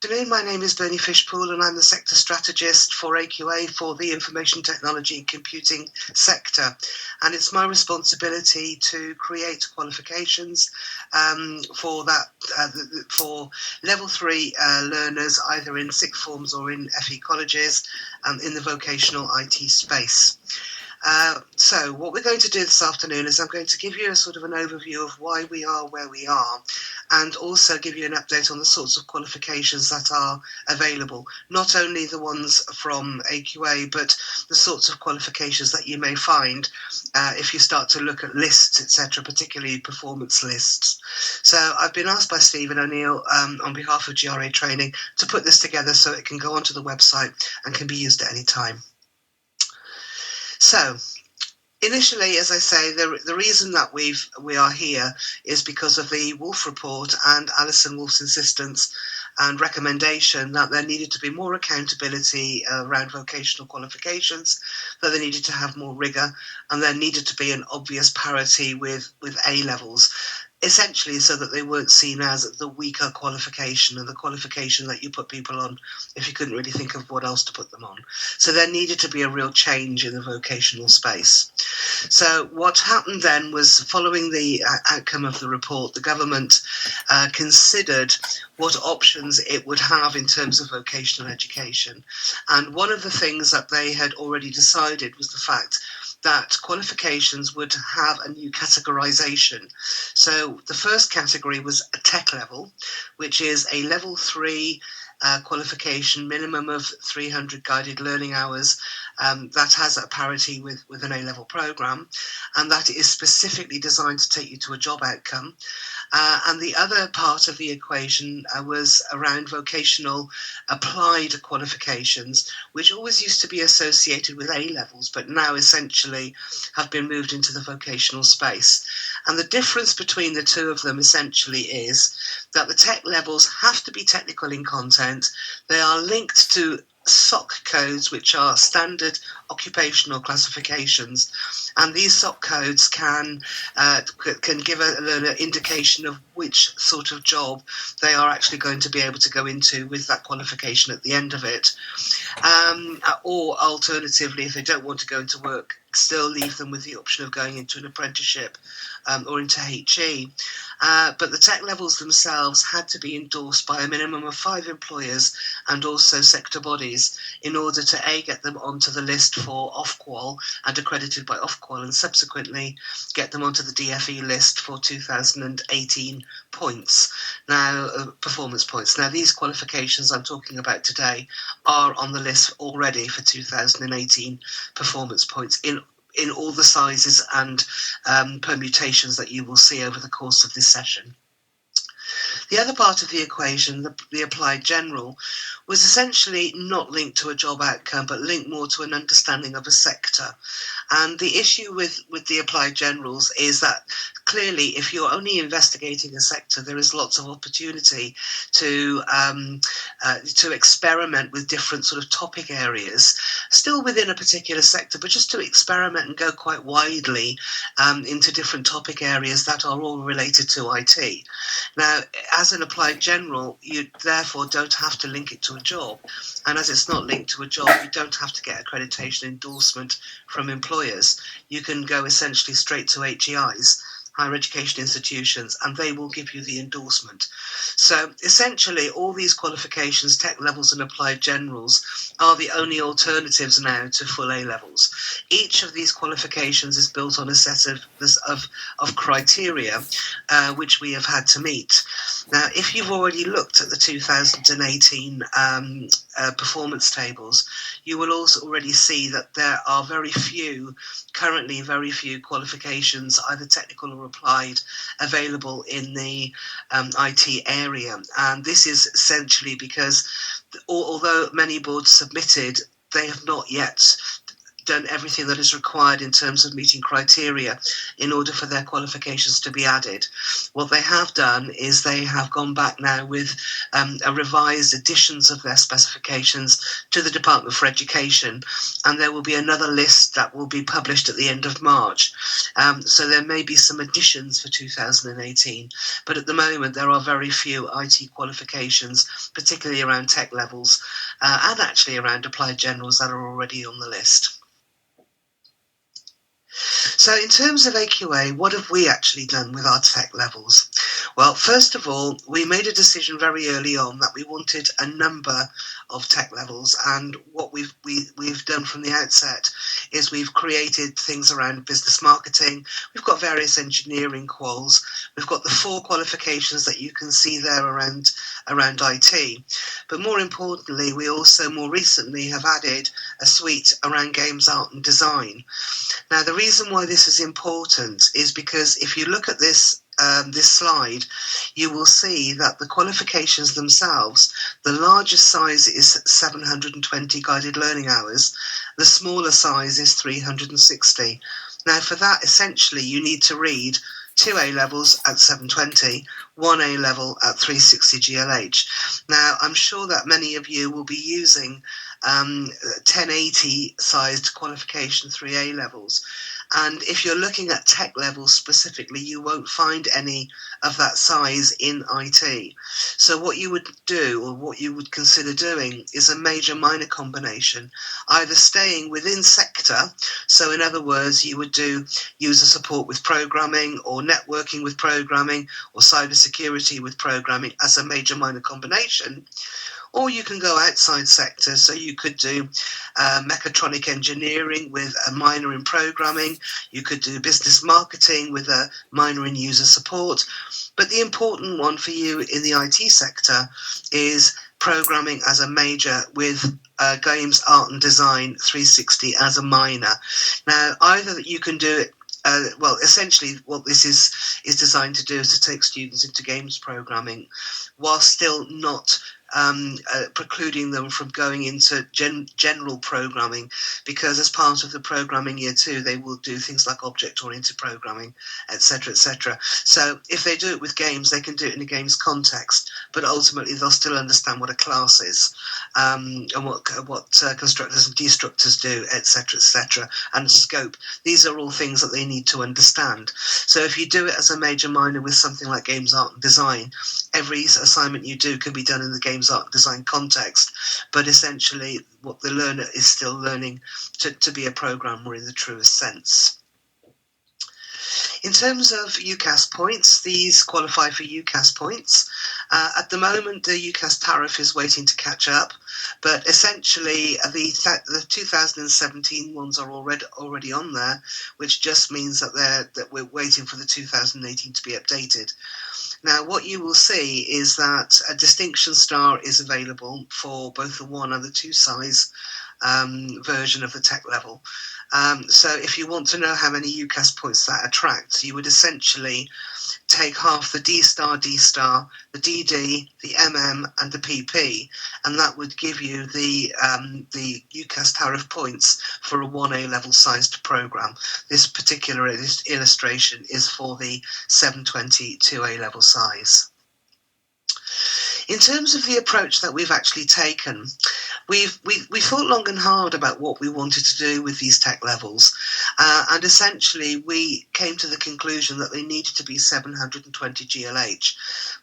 afternoon. My name is Bernie Fishpool and I'm the sector strategist for AQA for the information technology and computing sector. And it's my responsibility to create qualifications for level 3 learners, either in sixth forms or in FE colleges, in the vocational IT space. So what we're going to do this afternoon is I'm going to give you a sort of an overview of why we are where we are, and also give you an update on the sorts of qualifications that are available, not only the ones from AQA, but the sorts of qualifications that you may find if you start to look at lists, etc., particularly performance lists. So I've been asked by Stephen O'Neill on behalf of GRA Training to put this together so it can go onto the website and can be used at any time. So, initially, as I say, the reason that we are here is because of the Wolf report and Alison Wolf's insistence and recommendation that there needed to be more accountability around vocational qualifications, that they needed to have more rigour, and there needed to be an obvious parity with A levels. Essentially so that they weren't seen as the weaker qualification and the qualification that you put people on if you couldn't really think of what else to put them on. So there needed to be a real change in the vocational space. So what happened then was, following the outcome of the report, the government considered what options it would have in terms of vocational education. And one of the things that they had already decided was the fact that qualifications would have a new categorization. So the first category was a tech level, which is a level 3 qualification, minimum of 300 guided learning hours, that has a parity with an A-level program, and that is specifically designed to take you to a job outcome. And the other part of the equation was around vocational applied qualifications, which always used to be associated with A-levels, but now essentially have been moved into the vocational space. And the difference between the two of them essentially is that the tech levels have to be technical in content. They are linked to SOC codes, which are standard occupational classifications, and these SOC codes can give a learner indication of which sort of job they are actually going to be able to go into with that qualification at the end of it. Or alternatively, if they don't want to go into work, still leave them with the option of going into an apprenticeship or into HE. But the tech levels themselves had to be endorsed by a minimum of 5 employers and also sector bodies in order to get them onto the list for Ofqual and accredited by Ofqual, and subsequently get them onto the DFE list for 2018 points. Now, performance points. Now, these qualifications I'm talking about today are on the list already for 2018 performance points in all the sizes and permutations that you will see over the course of this session. The other part of the equation, the applied general, was essentially not linked to a job outcome, but linked more to an understanding of a sector. And the issue with the applied generals is that clearly, if you're only investigating a sector, there is lots of opportunity to experiment with different sort of topic areas, still within a particular sector, but just to experiment and go quite widely into different topic areas that are all related to IT. Now, as an applied general, you therefore don't have to link it to a job. And as it's not linked to a job, you don't have to get accreditation endorsement from employers. You can go essentially straight to HEIs, higher education institutions, and they will give you the endorsement. So essentially, all these qualifications, tech levels and applied generals, are the only alternatives now to full A levels. Each of these qualifications is built on a set of criteria which we have had to meet. Now, if you've already looked at the 2018 performance tables, you will also already see that there are currently very few qualifications, either technical or applied, available in the IT area. And this is essentially because although many boards submitted, they have not yet done everything that is required in terms of meeting criteria in order for their qualifications to be added. What they have done is they have gone back now with a revised editions of their specifications to the Department for Education, and there will be another list that will be published at the end of March. So there may be some additions for 2018, but at the moment there are very few IT qualifications, particularly around tech levels and actually around applied generals, that are already on the list. So in terms of AQA, what have we actually done with our tech levels? Well, first of all, we made a decision very early on that we wanted a number of tech levels, and what we've done from the outset is we've created things around business marketing. We've got various engineering quals. We've got the 4 qualifications that you can see there around IT. But more importantly, we also more recently have added a suite around games, art and design. Now, the reason why this is important is because if you look at this slide, you will see that the qualifications themselves, the largest size is 720 guided learning hours, the smaller size is 360. Now, for that, essentially, you need to read 2 A-levels at 720, 1 A-level at 360 GLH. Now, I'm sure that many of you will be using 1080 sized qualification 3 A-levels. And if you're looking at tech levels specifically, you won't find any of that size in IT. So what you would do, or what you would consider doing, is a major minor combination, either staying within sector. So in other words, you would do user support with programming, or networking with programming, or cybersecurity with programming as a major minor combination. Or you can go outside sector, so you could do mechatronic engineering with a minor in programming. You could do business marketing with a minor in user support. But the important one for you in the IT sector is programming as a major with games, art and design 360 as a minor. Now, either you can do it well, essentially what this is designed to do is to take students into games programming while still not precluding them from going into general programming, because as part of the programming year 2 they will do things like object-oriented programming, etc., etc. So if they do it with games, they can do it in a games context, but ultimately they'll still understand what a class is, and what constructors and destructors do, etc., etc., and scope. These are all things that they need to understand. So if you do it as a major minor with something like games, art and design, every assignment you do can be done in the games, art and design context, but essentially what the learner is still learning to be a programmer in the truest sense. In terms of UCAS points, these qualify for UCAS points. At the moment, the UCAS tariff is waiting to catch up, but essentially the 2017 ones are already on there, which just means that we're waiting for the 2018 to be updated. Now, what you will see is that a distinction star is available for both the 1 and the 2 size version of the tech level. So if you want to know how many UCAS points that attracts, you would essentially take half the D star, the DD, the MM, and the PP, and that would give you the UCAS tariff points for a 1 A-level sized program. This particular illustration is for the 720 2 A-level size. In terms of the approach that we've actually taken, we thought long and hard about what we wanted to do with these tech levels, and essentially we came to the conclusion that they needed to be 720 GLH.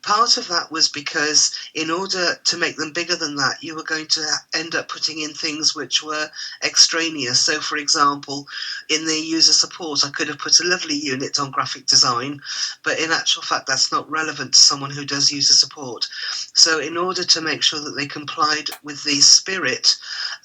Part of that was because in order to make them bigger than that, you were going to end up putting in things which were extraneous. So, for example, in the user support, I could have put a lovely unit on graphic design, but in actual fact, that's not relevant to someone who does user support. So in order to make sure that they complied with the spirit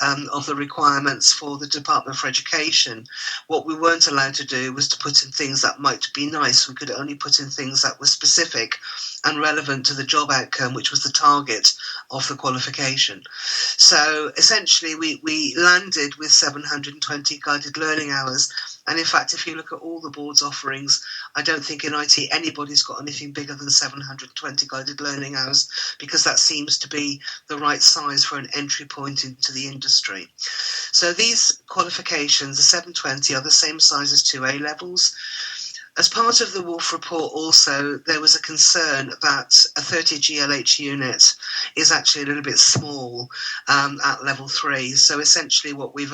of the requirements for the Department for Education, what we weren't allowed to do was to put in things that might be nice. We could only put in things that were specific and relevant to the job outcome, which was the target of the qualification. So essentially we landed with 720 guided learning hours, And in fact, if you look at all the board's offerings, I don't think in IT anybody's got anything bigger than 720 guided learning hours, because that seems to be the right size for an entry point into the industry. So these qualifications, the 720, are the same size as 2 A-levels. As part of the Wolf report also, there was a concern that a 30 GLH unit is actually a little bit small at level 3. So essentially what we've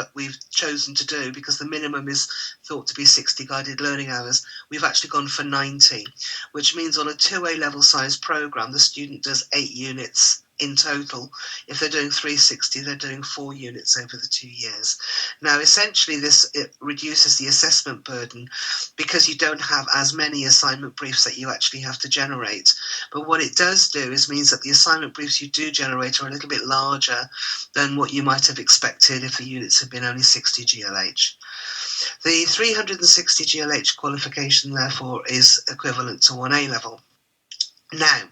chosen to do, because the minimum is thought to be 60 guided learning hours, we've actually gone for 90, which means on a 2A level size program, the student does 8 units in total. If they're doing 360, they're doing 4 units over the 2 years. Now, essentially, it reduces the assessment burden because you don't have as many assignment briefs that you actually have to generate. But what it does do is means that the assignment briefs you do generate are a little bit larger than what you might have expected if the units had been only 60 GLH. The 360 GLH qualification, therefore, is equivalent to 1A level. Now,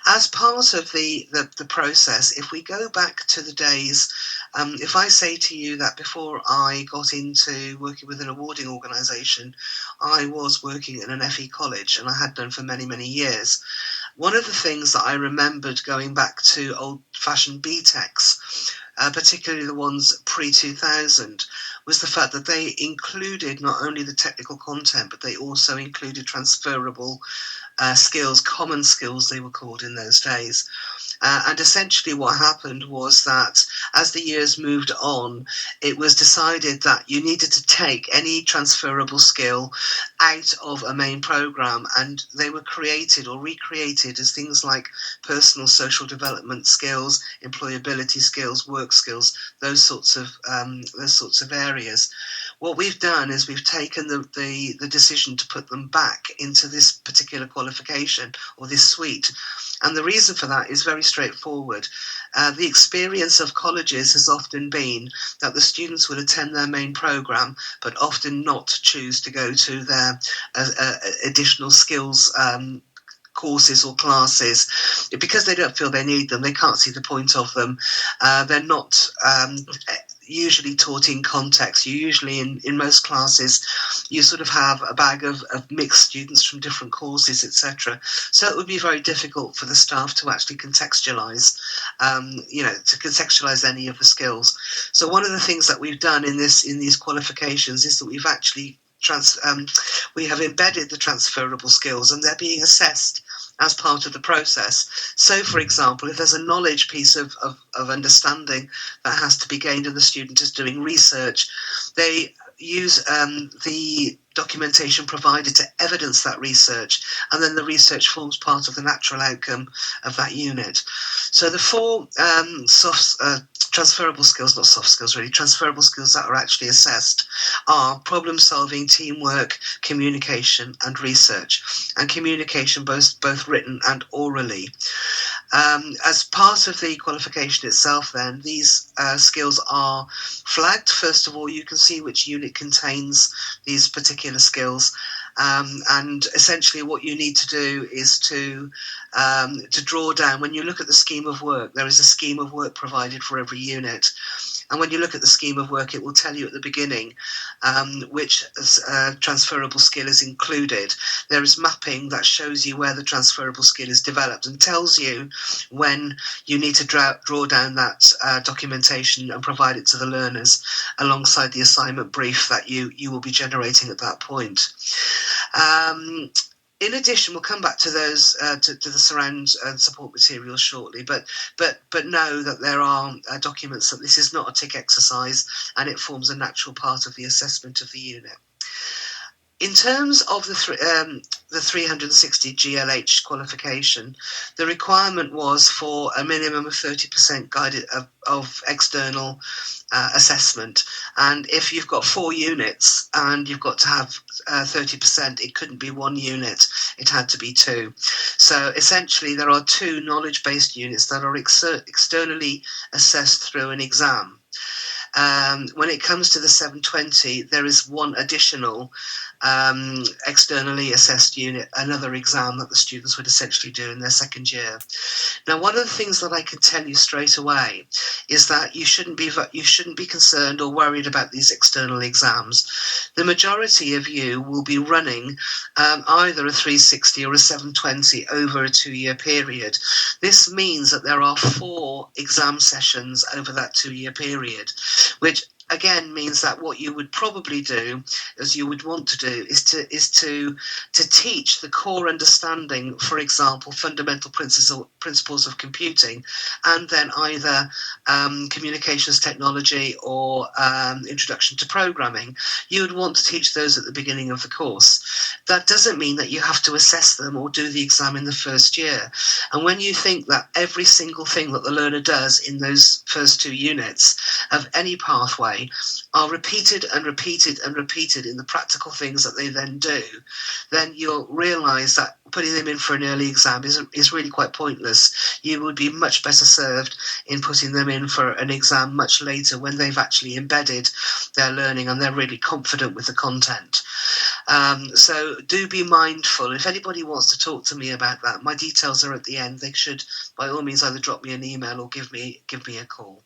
as part of the process, if we go back to the days, if I say to you that before I got into working with an awarding organisation, I was working in an FE college, and I had done for many, many years. One of the things that I remembered going back to old-fashioned BTECs, particularly the ones pre-2000, was the fact that they included not only the technical content, but they also included transferable skills, common skills they were called in those days. And essentially what happened was that as the years moved on, it was decided that you needed to take any transferable skill out of a main program, and they were created or recreated as things like personal social development skills, employability skills, work skills, those sorts of areas. What we've done is we've taken the decision to put them back into this particular qualification or this suite. And the reason for that is very straightforward. The experience of colleges has often been that the students will attend their main program, but often not choose to go to their additional skills courses or classes because they don't feel they need them. They can't see the point of them. They're not usually taught in context. You usually, in most classes, you sort of have a bag of mixed students from different courses, etc. So it would be very difficult for the staff to actually contextualize, to contextualize any of the skills. So one of the things that we've done in these qualifications is that we've actually we have embedded the transferable skills, and they're being assessed as part of the process. So, for example, if there's a knowledge piece of understanding that has to be gained and the student is doing research, they use the documentation provided to evidence that research, and then the research forms part of the natural outcome of that unit. So the 4 transferable skills, not soft skills really, transferable skills that are actually assessed are problem solving, teamwork, communication and research. And communication both written and orally. As part of the qualification itself then, these skills are flagged. First of all, you can see which unit contains these particular skills. And essentially what you need to do is to draw down, when you look at the scheme of work, there is a scheme of work provided for every unit. And when you look at the scheme of work, it will tell you at the beginning which transferable skill is included. There is mapping that shows you where the transferable skill is developed and tells you when you need to draw down that documentation and provide it to the learners alongside the assignment brief that you will be generating at that point. In addition, we'll come back to those to the surround and support materials shortly, but know that there are documents that this is not a tick exercise, and it forms a natural part of the assessment of the unit. In terms of the 360 GLH qualification, the requirement was for a minimum of 30% guided of external assessment. And if you've got 4 units and you've got to have 30%, it couldn't be 1 unit, it had to be 2. So essentially there are 2 knowledge-based units that are externally assessed through an exam. When it comes to the 720, there is 1 additional externally assessed unit, another exam that the students would essentially do in their second year. Now, one of the things that I can tell you straight away is that you shouldn't be concerned or worried about these external exams. The majority of you will be running either a 360 or a 720 over a 2-year period. This means that there are 4 exam sessions over that 2-year period, which again means that what you would probably do, as you would want to do, is to teach the core understanding, for example, fundamental principles of computing, and then either communications technology or introduction to programming. You would want to teach those at the beginning of the course. That doesn't mean that you have to assess them or do the exam in the first year. And when you think that every single thing that the learner does in those first 2 units of any pathway are repeated and repeated and repeated in the practical things that they then do, then you'll realise that putting them in for an early exam is really quite pointless. You would be much better served in putting them in for an exam much later when they've actually embedded their learning and they're really confident with the content. So do be mindful. If anybody wants to talk to me about that, my details are at the end. They should, by all means, either drop me an email or give me a call.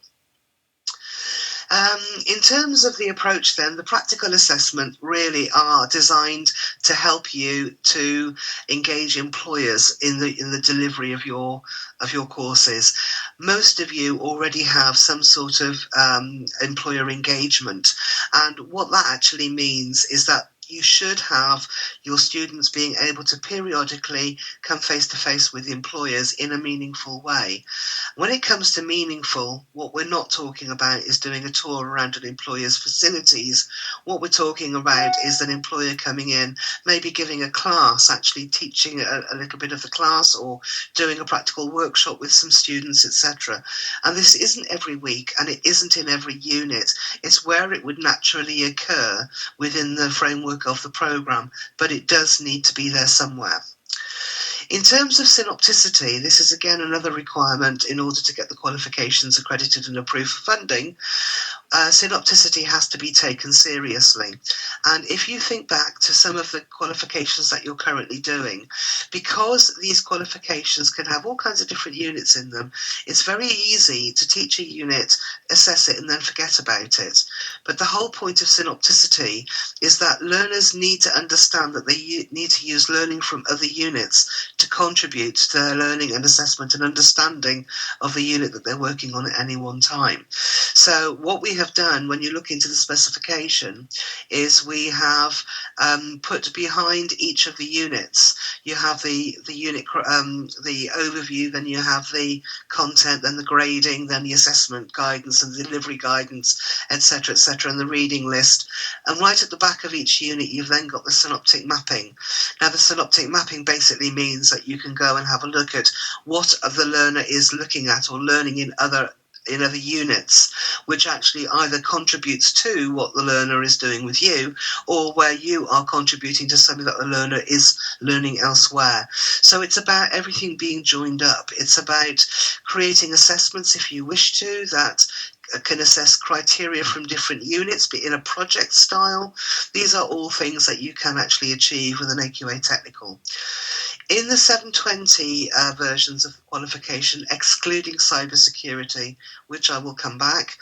In terms of the approach then, the practical assessment really are designed to help you to engage employers in the delivery of your courses. Most of you already have some sort of employer engagement, and what that actually means is that you should have your students being able to periodically come face to face with employers in a meaningful way. When it comes to meaningful, what we're not talking about is doing a tour around an employer's facilities. What we're talking about is an employer coming in, maybe giving a class, actually teaching a little bit of the class or doing a practical workshop with some students, etc. And this isn't every week and it isn't in every unit. It's where it would naturally occur within the framework of the programme, but it does need to be there somewhere. In terms of synopticity, this is again another requirement in order to get the qualifications accredited and approved for funding. Synopticity has to be taken seriously. And if you think back to some of the qualifications that you're currently doing, because these qualifications can have all kinds of different units in them, it's very easy to teach a unit, assess it, and then forget about it. But the whole point of synopticity is that learners need to understand that they need to use learning from other units to contribute to their learning and assessment and understanding of the unit that they're working on at any one time. So what we have done when you look into the specification is we have put behind each of the units, you have the unit, the overview, then you have the content, then the grading, then the assessment guidance and the delivery guidance, etc., and the reading list. And right at the back of each unit, you've then got the synoptic mapping. Now, the synoptic mapping basically means that you can go and have a look at what the learner is looking at or learning in other units, which actually either contributes to what the learner is doing with you or where you are contributing to something that the learner is learning elsewhere. So it's about everything being joined up. It's about creating assessments, if you wish to, that can assess criteria from different units, but in a project style. These are all things that you can actually achieve with an AQA Technical. In the 720 versions of the qualification, excluding cybersecurity, which I will come back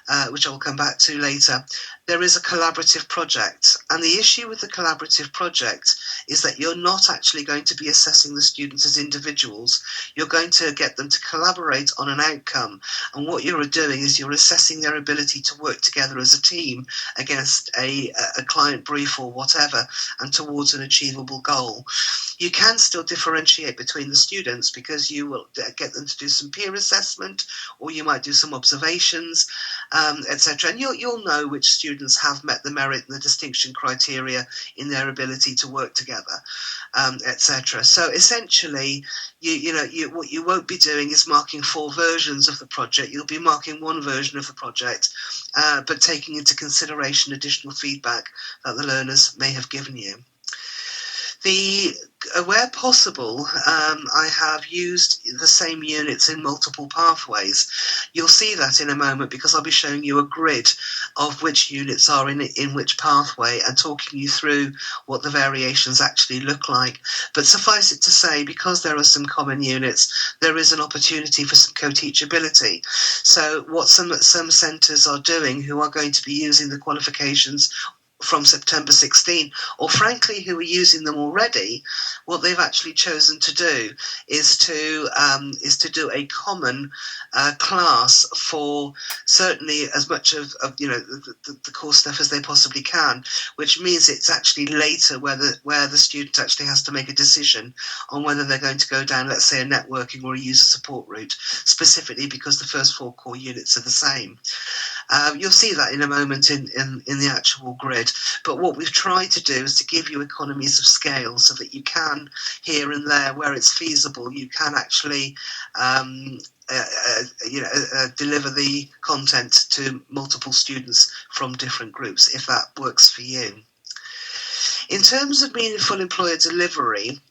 to later, there is a collaborative project. And the issue with the collaborative project is that you're not actually going to be assessing the students as individuals. You're going to get them to collaborate on an outcome. And what you're doing is you're assessing their ability to work together as a team against a client brief or whatever, and towards an achievable goal. You can still differentiate between the students because you will get them to do some peer assessment, or you might do some observations, etc. And you'll know which students have met the merit and the distinction criteria in their ability to work together, etc. So essentially, what you won't be doing is marking 4 versions of the project. You'll be marking 1 version of the project, but taking into consideration additional feedback that the learners may have given you. Where possible, I have used the same units in multiple pathways. You'll see that in a moment because I'll be showing you a grid of which units are in which pathway and talking you through what the variations actually look like. But suffice it to say, because there are some common units, there is an opportunity for some co-teachability. So what some centres are doing who are going to be using the qualifications from September 16, or frankly who are using them already, what they've actually chosen to do is to do a common class for certainly as much of the core stuff as they possibly can, which means it's actually later where the student actually has to make a decision on whether they're going to go down, let's say, a networking or a user support route, specifically because the first 4 core units are the same. You'll see that in a moment in the actual grid. But what we've tried to do is to give you economies of scale so that you can, here and there, where it's feasible, you can actually deliver the content to multiple students from different groups, if that works for you. In terms of meaningful employer delivery,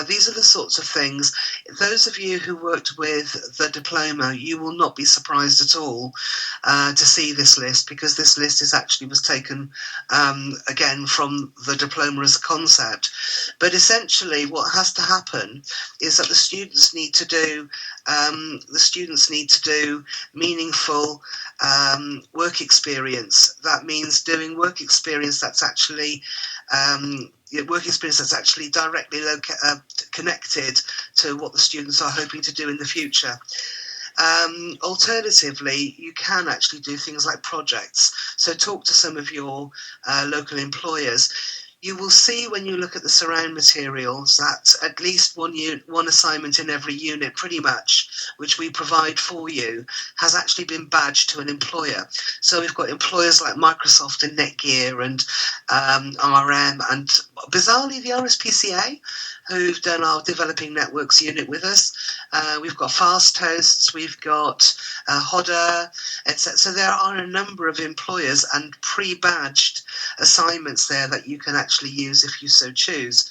these are the sorts of things. Those of you who worked with the diploma, you will not be surprised at all to see this list, because this list was taken again from the diploma as a concept. But essentially, what has to happen is that the students need to do meaningful work experience. That means doing work experience that's actually directly connected to what the students are hoping to do in the future. Alternatively, you can actually do things like projects. So talk to some of your local employers. You will see when you look at the surround materials that at least one assignment in every unit, pretty much, which we provide for you, has actually been badged to an employer. So we've got employers like Microsoft and Netgear and RM and bizarrely the RSPCA, who've done our developing networks unit with us. We've got Fast Hosts, we've got Hodder, etc. So there are a number of employers and pre-badged assignments there that you can actually use if you so choose.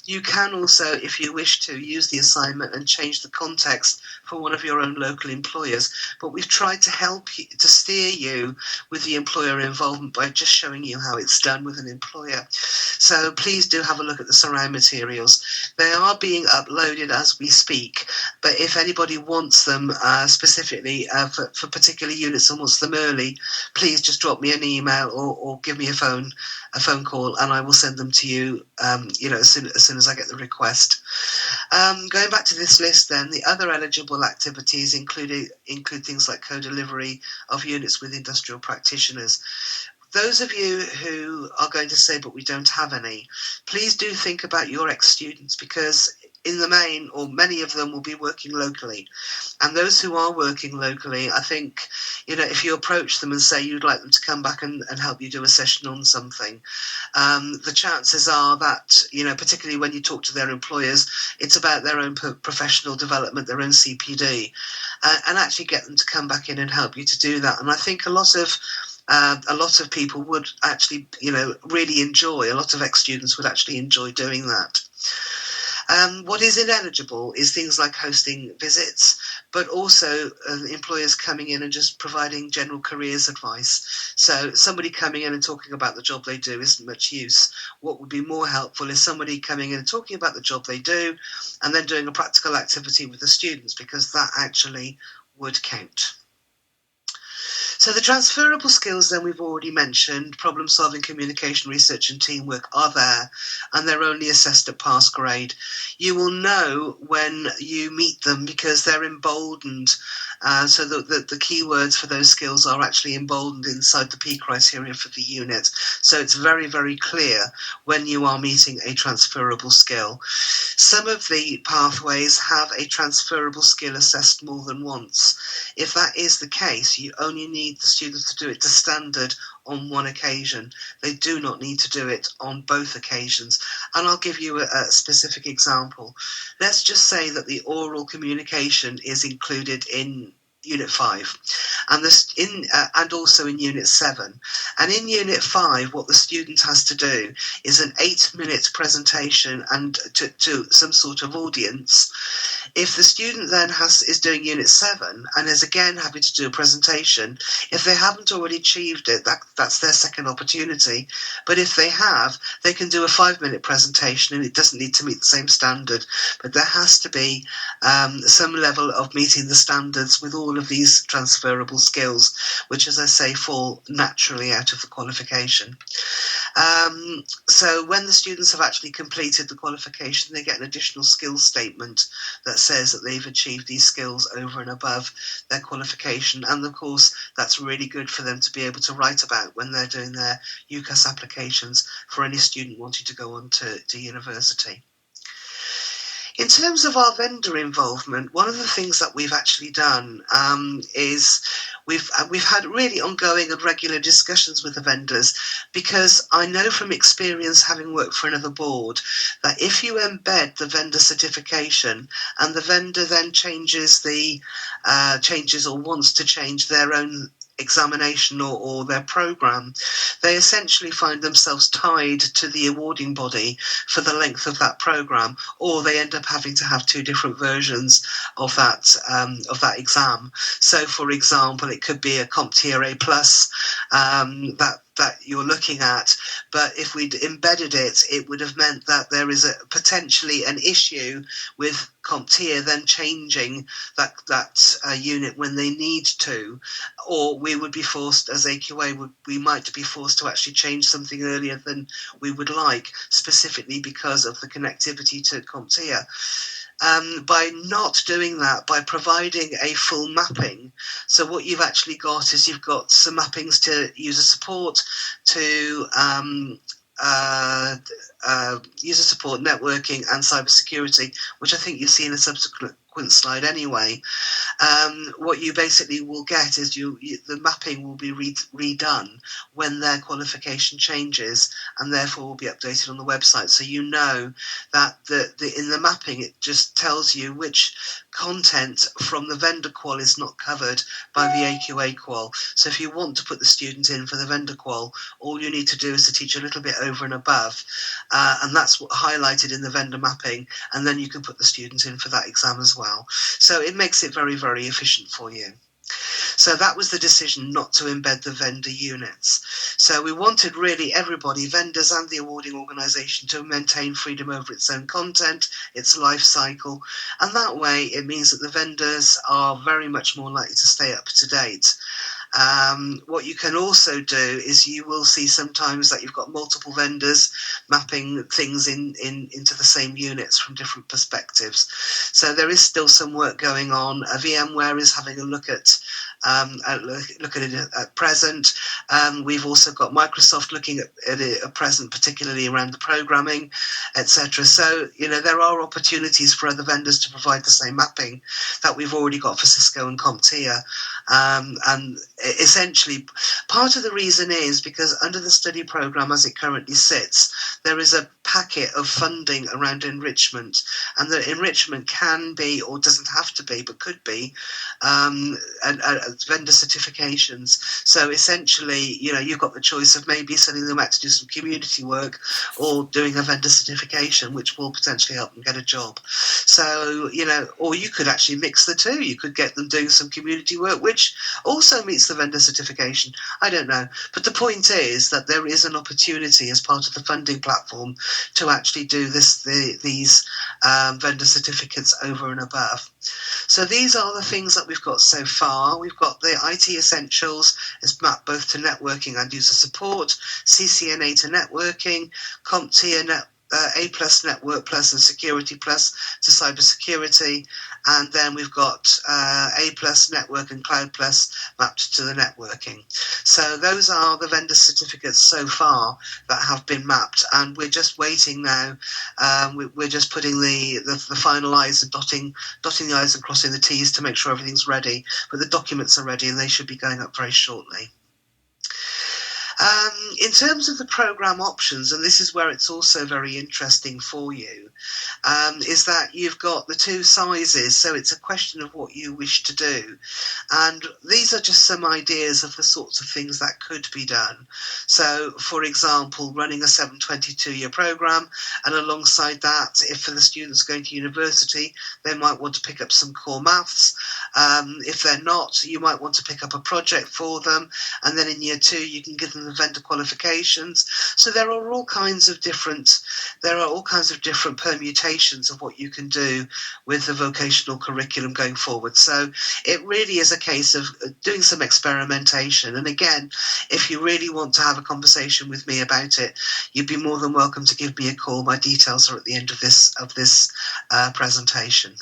You can also, if you wish to, use the assignment and change the context for one of your own local employers. But we've tried to help you, to steer you with the employer involvement by just showing you how it's done with an employer. So please do have a look at the surround materials. They are being uploaded as we speak, but if anybody wants them specifically for particular units and wants them early, please just drop me an email or give me a phone call, and I will send them to you as soon as I get the request. Going back to this list then, the other eligible activities include things like co-delivery of units with industrial practitioners. Those of you who are going to say, but we don't have any, please do think about your ex-students, because in the main, or many of them will be working locally. And those who are working locally, I think, if you approach them and say you'd like them to come back and help you do a session on something, the chances are that, particularly when you talk to their employers, it's about their own professional development, their own CPD, and actually get them to come back in and help you to do that. And I think a lot of people would actually, really enjoy, a lot of ex-students would actually enjoy doing that. What is ineligible is things like hosting visits, but also employers coming in and just providing general careers advice. So somebody coming in and talking about the job they do isn't much use. What would be more helpful is somebody coming in and talking about the job they do and then doing a practical activity with the students, because that actually would count. So the transferable skills then we've already mentioned, problem solving, communication, research and teamwork, are there, and they're only assessed at pass grade. You will know when you meet them because they're emboldened. So the keywords for those skills are actually emboldened inside the P criteria for the unit. So it's very, very clear when you are meeting a transferable skill. Some of the pathways have a transferable skill assessed more than once. If that is the case, you only need the students to do it to standard on one occasion. They do not need to do it on both occasions. And I'll give you a specific example. Let's just say that the oral communication is included in Unit 5, and and also in Unit 7. And in Unit 5, what the student has to do is an 8-minute presentation and to some sort of audience. If the student then is doing Unit 7 and is again having to do a presentation, if they haven't already achieved it, that's their second opportunity. But if they have, they can do a 5-minute presentation, and it doesn't need to meet the same standard. But there has to be some level of meeting the standards with all of these transferable skills, which, as I say, fall naturally out of the qualification. So when the students have actually completed the qualification, they get an additional skills statement that says that they've achieved these skills over and above their qualification. And of course, that's really good for them to be able to write about when they're doing their UCAS applications for any student wanting to go on to university. In terms of our vendor involvement, one of the things that we've actually done is we've had really ongoing and regular discussions with the vendors, because I know from experience, having worked for another board, that if you embed the vendor certification and the vendor then changes or wants to change their own examination or their program, they essentially find themselves tied to the awarding body for the length of that program, or they end up having to have two different versions of that exam. So, for example, it could be a CompTIA A+ that you're looking at, but if we'd embedded it, it would have meant that there is potentially an issue with CompTIA then changing that unit when they need to, or we would be forced, as AQA, we might be forced to actually change something earlier than we would like, specifically because of the connectivity to CompTIA. By not doing that, by providing a full mapping, so what you've actually got is you've got some mappings to user support, to user support, networking, and cybersecurity, which I think you'll see in a subsequent slide anyway. What you basically will get is the mapping will be redone when their qualification changes, and therefore will be updated on the website. So you know that in the mapping, it just tells you which content from the vendor qual is not covered by the AQA qual. So if you want to put the student in for the vendor qual, all you need to do is to teach a little bit over and above, and that's what highlighted in the vendor mapping, and then you can put the student in for that exam as well. So it makes it very, very efficient for you. So that was the decision not to embed the vendor units. So we wanted really everybody, vendors and the awarding organisation, to maintain freedom over its own content, its life cycle, and that way it means that the vendors are very much more likely to stay up to date. What you can also do is you will see sometimes that you've got multiple vendors mapping things into the same units from different perspectives. So there is still some work going on. VMware is having a look at it at present. We've also got Microsoft looking at it at present, particularly around the programming, etc. So there are opportunities for other vendors to provide the same mapping that we've already got for Cisco and CompTIA. And essentially, part of the reason is because under the study programme as it currently sits, there is a packet of funding around enrichment, and the enrichment can be, or doesn't have to be, but could be, vendor certifications. So essentially, you've got the choice of maybe sending them out to do some community work, or doing a vendor certification, which will potentially help them get a job. So, or you could actually mix the two. You could get them doing some community work, which also meets the vendor certification. I don't know. But the point is that there is an opportunity as part of the funding platform to actually do these vendor certificates over and above. So these are the things that we've got so far. We've got the IT Essentials is mapped both to networking and user support, CCNA to networking, CompTIA A+ Network Plus and Security Plus to cybersecurity, and then we've got A+ Network and Cloud Plus mapped to the networking. So those are the vendor certificates so far that have been mapped, and we're just waiting now. We're just putting the final I's and dotting the I's and crossing the T's to make sure everything's ready. But the documents are ready, and they should be going up very shortly. In terms of the program options, and this is where it's also very interesting for you, is that you've got the two sizes, so it's a question of what you wish to do. And these are just some ideas of the sorts of things that could be done. So, for example, running a 722-year program, and alongside that, if for the students going to university, they might want to pick up some core maths. If they're not, you might want to pick up a project for them, and then in year 2 you can give them the vendor qualifications. So there are all kinds of different permutations of what you can do with the vocational curriculum going forward. So it really is a case of doing some experimentation. And again, if you really want to have a conversation with me about it, you'd be more than welcome to give me a call. My details are at the end of this presentation.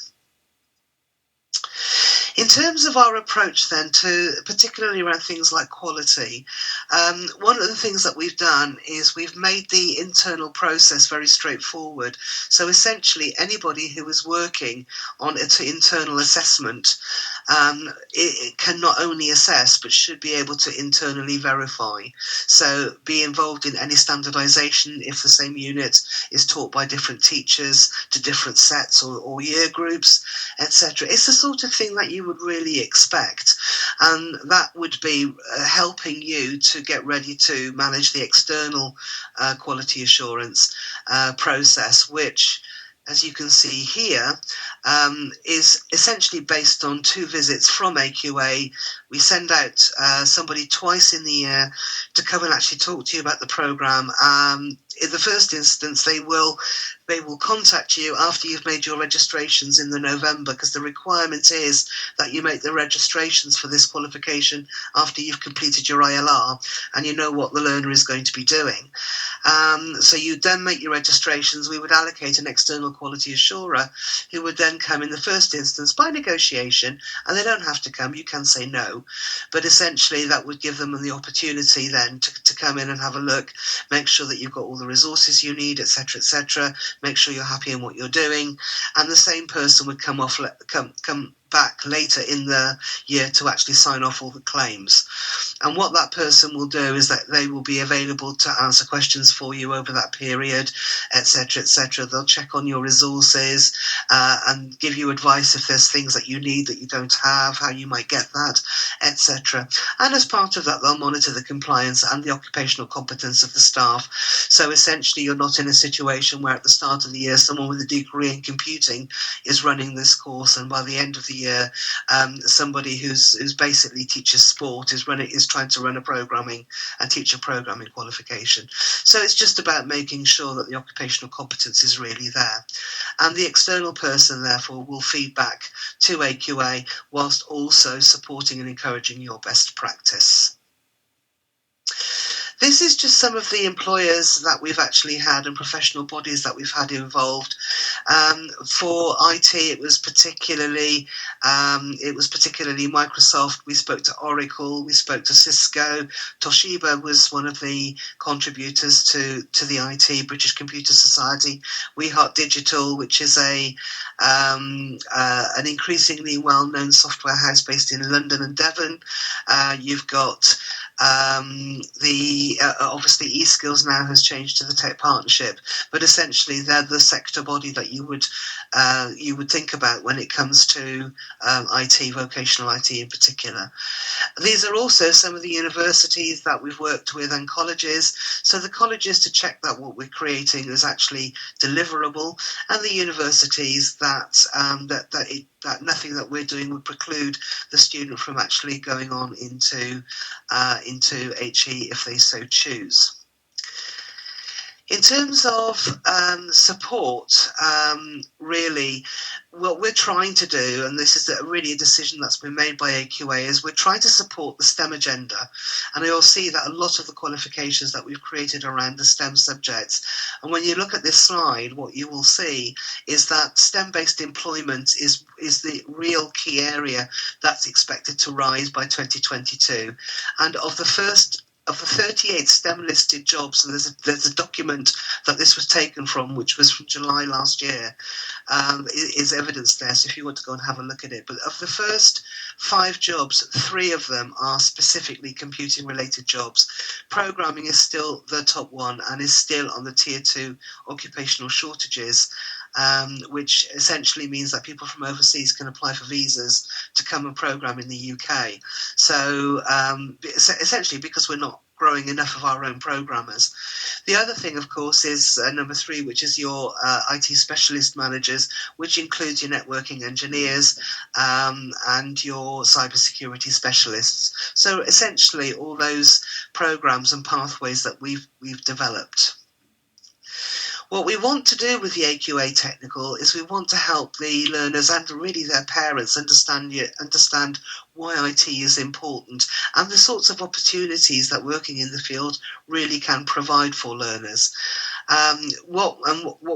In terms of our approach then to, particularly around things like quality, one of the things that we've done is we've made the internal process very straightforward. So essentially anybody who is working on an internal assessment it can not only assess but should be able to internally verify. So be involved in any standardization if the same unit is taught by different teachers to different sets or year groups, etc. It's the sort of thing that you would really expect, and that would be helping you to get ready to manage the external quality assurance process, which, as you can see here, is essentially based on 2 visits from AQA. We send out somebody twice in the year to come and actually talk to you about the programme. In the first instance, they will contact you after you've made your registrations in the November, because the requirement is that you make the registrations for this qualification after you've completed your ILR and you know what the learner is going to be doing. So you then make your registrations. We would allocate an external quality assurer who would then come in the first instance by negotiation, and they don't have to come, you can say no, but essentially that would give them the opportunity then to come in and have a look, make sure that you've got all the resources you need, etc., make sure you're happy in what you're doing, and the same person would come back later in the year to actually sign off all the claims. And what that person will do is that they will be available to answer questions for you over that period, etc. They'll check on your resources and give you advice if there's things that you need that you don't have, how you might get that, etc. And as part of that, they'll monitor the compliance and the occupational competence of the staff. So essentially, you're not in a situation where at the start of the year someone with a degree in computing is running this course, and by the end of the year somebody who's basically teaches sport is trying to run a teacher programming qualification. So it's just about making sure that the occupational competence is really there, and the external person therefore will feed back to AQA whilst also supporting and encouraging your best practice. This is just some of the employers that we've actually had and professional bodies that we've had involved. For IT, it was particularly Microsoft. We spoke to Oracle. We spoke to Cisco. Toshiba was one of the contributors to the IT, British Computer Society. We Heart Digital, which is an increasingly well-known software house based in London and Devon. You've got obviously eSkills now has changed to the Tech Partnership, but essentially they're the sector body that you would think about when it comes to IT, vocational IT in particular. These are also some of the universities that we've worked with and colleges. So the colleges to check that what we're creating is actually deliverable, and the universities that nothing that we're doing would preclude the student from actually going on into HE if they so choose. In terms of support, really, what we're trying to do, and this is really a decision that's been made by AQA, is we're trying to support the STEM agenda. And you'll see that a lot of the qualifications that we've created around the STEM subjects. And when you look at this slide, what you will see is that STEM-based employment is the real key area that's expected to rise by 2022. And of the first of the 38 STEM listed jobs, and there's a document that this was taken from, which was from July last year, is evidence there, so if you want to go and have a look at it. But of the first 5 jobs, 3 of them are specifically computing related jobs. Programming is still the top one and is still on the tier 2 occupational shortages, which essentially means that people from overseas can apply for visas to come and program in the UK. So essentially, because we're not growing enough of our own programmers. The other thing, of course, is number 3, which is your IT specialist managers, which includes your networking engineers and your cybersecurity specialists. So essentially, all those programs and pathways that we've developed. What we want to do with the AQA Technical is we want to help the learners and really their parents understand why IT is important and the sorts of opportunities that working in the field really can provide for learners. What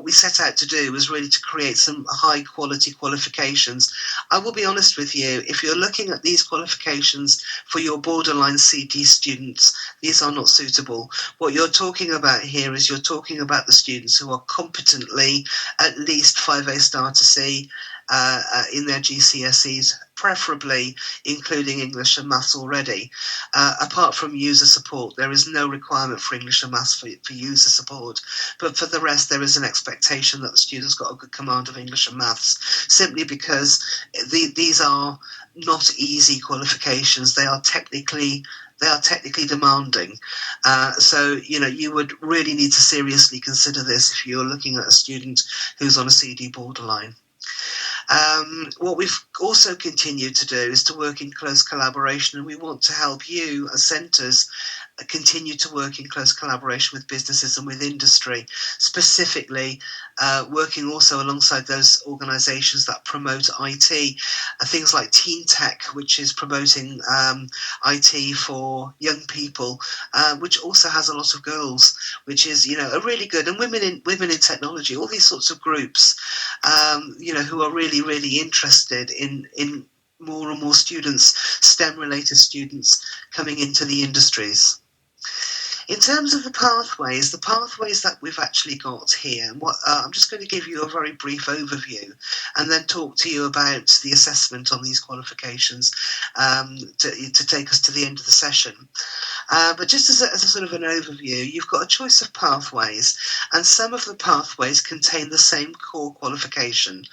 we set out to do was really to create some high quality qualifications. I will be honest with you, if you're looking at these qualifications for your borderline CD students, these are not suitable. What you're talking about here is you're talking about the students who are competently at least 5A star to C in their GCSEs, preferably including English and maths already. Apart from user support, there is no requirement for English and maths for user support, but for the rest there is an expectation that the students got a good command of English and maths, simply because these are not easy qualifications. They are technically demanding. So, you would really need to seriously consider this if you're looking at a student who's on a CD borderline. What we've also continued to do is to work in close collaboration, and we want to help you as centres continue to work in close collaboration with businesses and with industry, specifically working also alongside those organisations that promote IT, things like Teen Tech, which is promoting IT for young people, which also has a lot of girls, which is a really good, and women in technology, all these sorts of groups, who are really interested in more and more students, STEM-related students, coming into the industries. In terms of the pathways that we've actually got here, I'm just going to give you a very brief overview and then talk to you about the assessment on these qualifications to take us to the end of the session. But just as a sort of an overview, you've got a choice of pathways, and some of the pathways contain the same core qualification.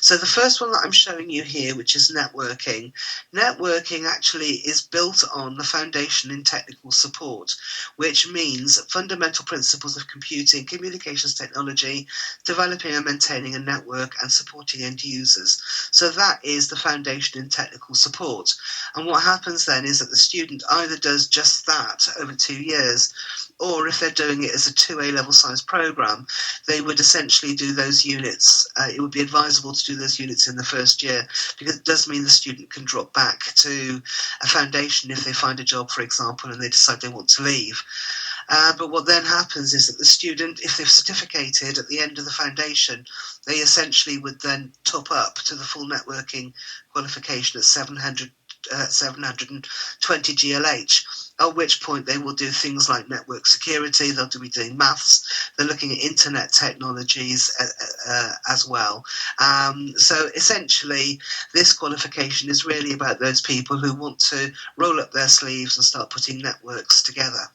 So the first one that I'm showing you here, which is networking actually is built on the foundation in technical support, which means fundamental principles of computing, communications technology, developing and maintaining a network, and supporting end users. So that is the foundation in technical support. And what happens then is that the student either does just that over 2 years, or if they're doing it as a 2A level size program, they would essentially do those units. It would be advisable to do those units in the first year, because it does mean the student can drop back to a foundation if they find a job, for example, and they decide they want to leave. But what then happens is that the student, if they've certificated at the end of the foundation, they essentially would then top up to the full networking qualification at 720 GLH, at which point they will do things like network security, they'll be doing maths, they're looking at internet technologies as well. So essentially, this qualification is really about those people who want to roll up their sleeves and start putting networks together.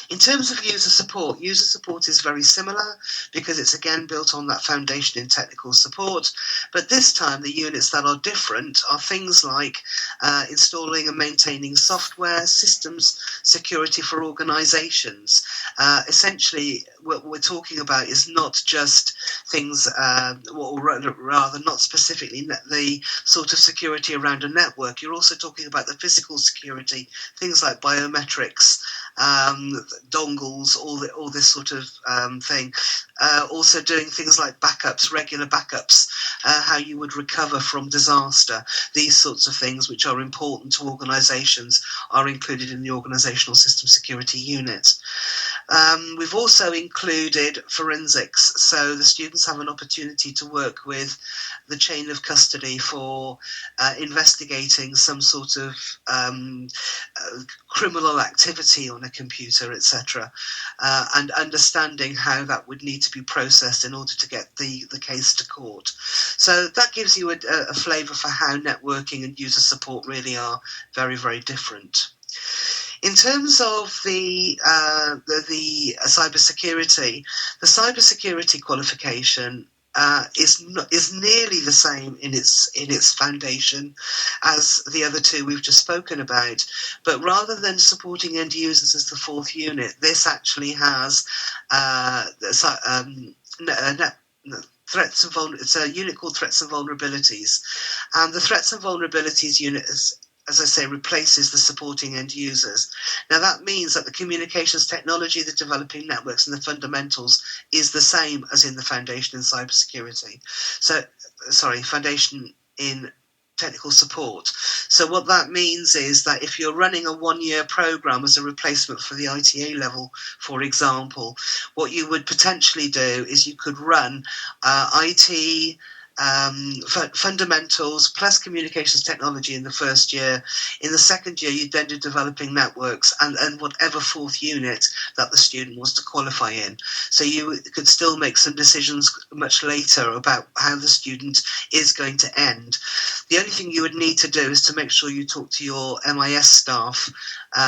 In terms of user support is very similar because it's again built on that foundation in technical support, but this time the units that are different are things like installing and maintaining software, systems security for organizations. Essentially, what we're talking about is not just things, or rather not specifically the sort of security around a network. You're also talking about the physical security, things like biometrics, dongles, all this sort of thing. Also doing things like backups, regular backups, how you would recover from disaster. These sorts of things, which are important to organisations, are included in the organisational system security unit. We've also included forensics, so the students have an opportunity to work with the chain of custody for investigating some sort of criminal activity on a computer, etc., and understanding how that would need to be processed in order to get the case to court. So that gives you a flavour for how networking and user support really are very, very different. In terms of the cybersecurity qualification is nearly the same in its foundation as the other two we've just spoken about, but rather than supporting end users as the fourth unit, this actually has threats and it's a unit called Threats and Vulnerabilities, and the Threats and Vulnerabilities unit is, as I say, replaces the supporting end users. Now that means that the communications technology, the developing networks, and the fundamentals is the same as in the foundation in cybersecurity. Foundation in technical support. So what that means is that if you're running a one-year program as a replacement for the ITA level, for example, what you would potentially do is you could run IT fundamentals plus communications technology in the first year. In the second year, you then do developing networks and whatever fourth unit that the student wants to qualify in. So you could still make some decisions much later about how the student is going to end. The only thing you would need to do is to make sure you talk to your MIS staff,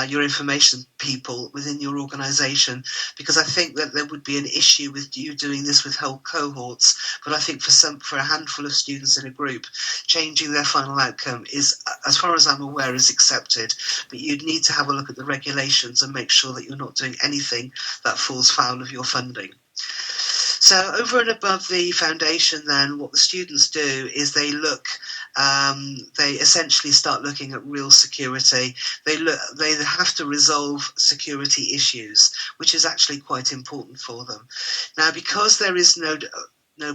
your information people within your organisation, because I think that there would be an issue with you doing this with whole cohorts. But I think for a handful of students in a group, changing their final outcome is, as far as I'm aware, is accepted. But you'd need to have a look at the regulations and make sure that you're not doing anything that falls foul of your funding. So over and above the foundation, then, what the students do is they essentially start looking at real security. They have to resolve security issues, which is actually quite important for them. Now, because there is no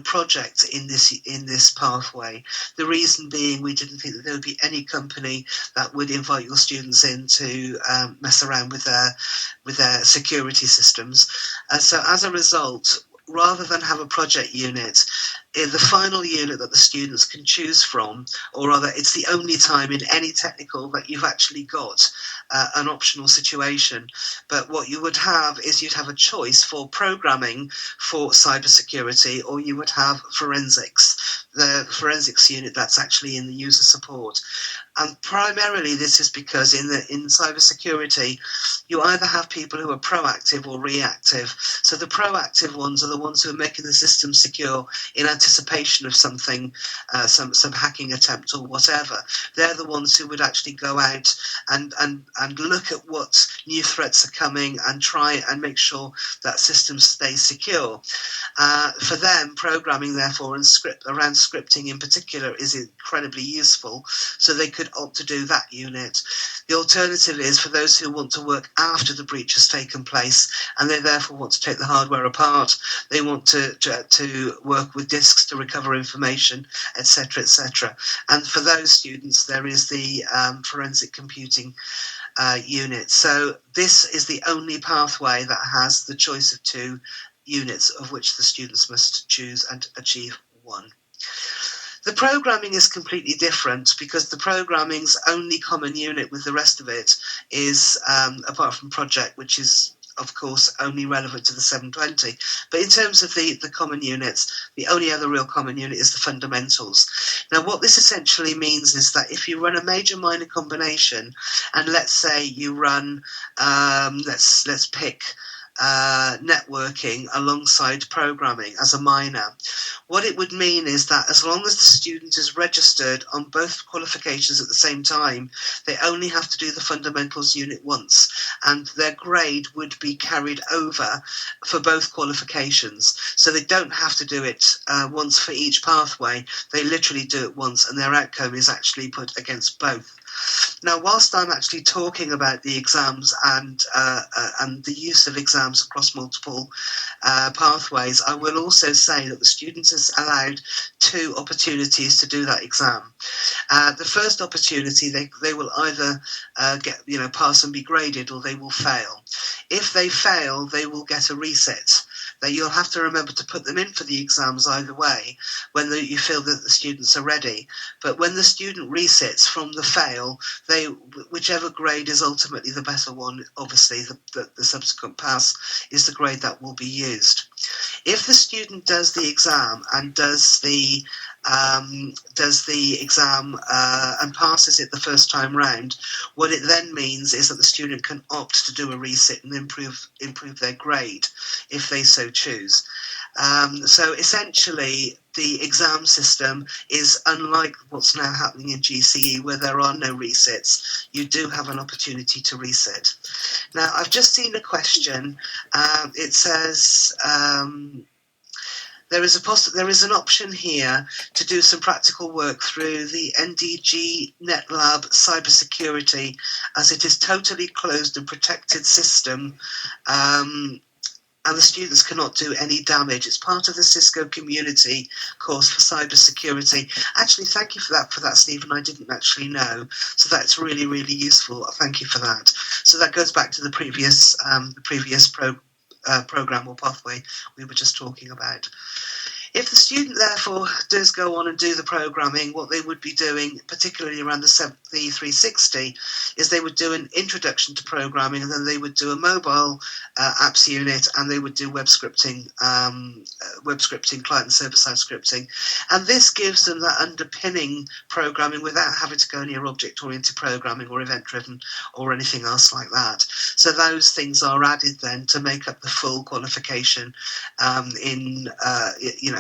project in this pathway. The reason being, we didn't think that there would be any company that would invite your students in to mess around with their security systems. So as a result, rather than have a project unit, in the final unit that the students can choose from, or rather it's the only time in any technical that you've actually got an optional situation. But what you would have is you'd have a choice for programming for cybersecurity, or you would have forensics, the forensics unit that's actually in the user support. And primarily this is because in cybersecurity, you either have people who are proactive or reactive. So the proactive ones are the ones who are making the system secure in anticipation of something, some hacking attempt or whatever. They're the ones who would actually go out and look at what new threats are coming and try and make sure that systems stay secure. For them, programming, therefore, and around scripting in particular is incredibly useful, so they could opt to do that unit. The alternative is for those who want to work after the breach has taken place, and they therefore want to take the hardware apart, they want to work with disks to recover information, etc., etc. And for those students, there is the forensic computing unit. So this is the only pathway that has the choice of two units, of which the students must choose and achieve one. The programming is completely different, because the programming's only common unit with the rest of it is, apart from project, which is of course only relevant to the 720. But in terms of the common units, the only other real common unit is the fundamentals. Now what this essentially means is that if you run a major minor combination, and let's say you run, let's pick networking alongside programming as a minor, what it would mean is that as long as the student is registered on both qualifications at the same time, they only have to do the fundamentals unit once, and their grade would be carried over for both qualifications. So they don't have to do it once for each pathway. They literally do it once, and their outcome is actually put against both. Now, whilst I'm actually talking about the exams and the use of exams across multiple pathways, I will also say that the student is allowed 2 opportunities to do that exam. The first opportunity, they will either pass and be graded, or they will fail. If they fail, they will get a reset. You'll have to remember to put them in for the exams either way when you feel that the students are ready. But when the student resets from the fail, whichever grade is ultimately the better one, obviously the subsequent pass is the grade that will be used. If the student does the exam and does the exam and passes it the first time round, what it then means is that the student can opt to do a resit and improve their grade if they so choose. So essentially, the exam system is unlike what's now happening in GCE, where there are no resets. You do have an opportunity to reset. Now, I've just seen a question. It says there is an option here to do some practical work through the NDG NetLab cybersecurity, as it is totally closed and protected system. And the students cannot do any damage. It's part of the Cisco community course for cybersecurity. Actually, thank you for that, Stephen. I didn't actually know. So that's really, really useful. Thank you for that. So that goes back to the previous program or pathway we were just talking about. If the student, therefore, does go on and do the programming, what they would be doing, particularly around the 360, is they would do an introduction to programming, and then they would do a mobile apps unit, and they would do web scripting, client and server-side scripting. And this gives them that underpinning programming without having to go near object-oriented programming or event-driven or anything else like that. So those things are added then to make up the full qualification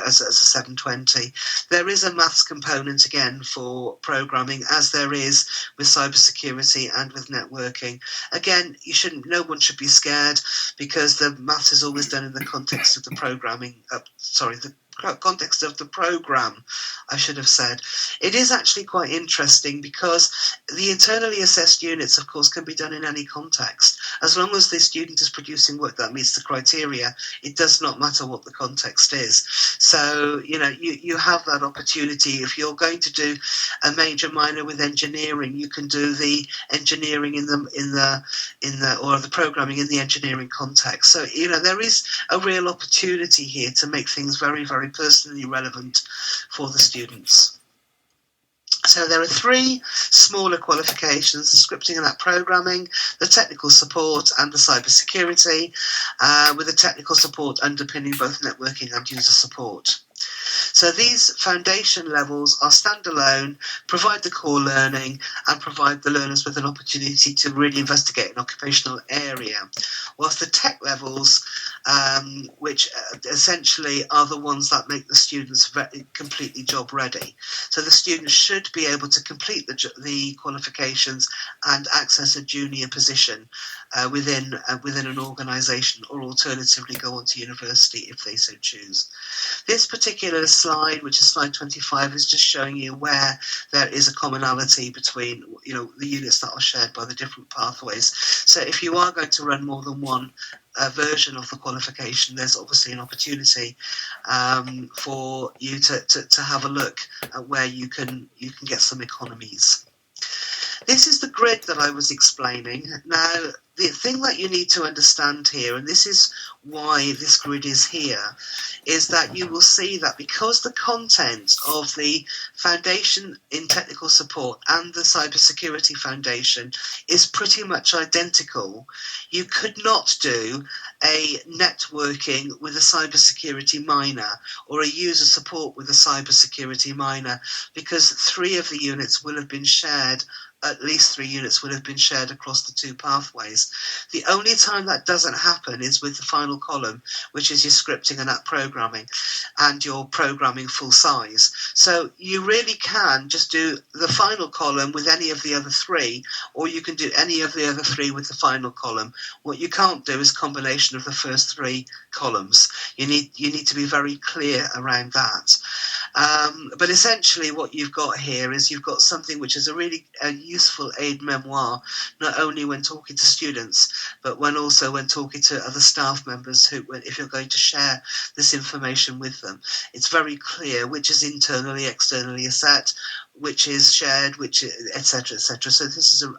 as a 720. There is a maths component again for programming, as there is with cybersecurity and with networking. Again, no one should be scared, because the maths is always done in the context of the context of the program, I should have said. It is actually quite interesting, because the internally assessed units, of course, can be done in any context. As long as the student is producing work that meets the criteria, it does not matter what the context is. So, you have that opportunity. If you're going to do a major minor with engineering, you can do the engineering or the programming in the engineering context. So, there is a real opportunity here to make things very, very personally relevant for the students. So there are 3 smaller qualifications: the scripting and app programming, the technical support, and the cybersecurity, with the technical support underpinning both networking and user support. So these foundation levels are standalone, provide the core learning, and provide the learners with an opportunity to really investigate an occupational area. Whilst the tech levels, which essentially are the ones that make the students completely job ready. So the students should be able to complete the qualifications and access a junior position within an organisation, or alternatively go on to university if they so choose. This particular slide, which is slide 25, is just showing you where there is a commonality between the units that are shared by the different pathways. So if you are going to run more than one version of the qualification, there's obviously an opportunity for you to have a look at where you can get some economies. This is the grid that I was explaining. Now, the thing that you need to understand here, and this is why this grid is here, is that you will see that because the content of the foundation in technical support and the cybersecurity foundation is pretty much identical, you could not do a networking with a cybersecurity minor or a user support with a cybersecurity minor, because 3 of the units will have been shared. At least 3 units would have been shared across the 2 pathways. The only time that doesn't happen is with the final column, which is your scripting and app programming, and your programming full size. So you really can just do the final column with any of the other 3, or you can do any of the other 3 with the final column. What you can't do is a combination of the first 3 columns. You need to be very clear around that. But essentially what you've got here is you've got something which is a really useful aid memoir, not only when talking to students, but when talking to other staff members if you're going to share this information with them. It's very clear which is internally, externally a set, which is shared, which, etc., etc. So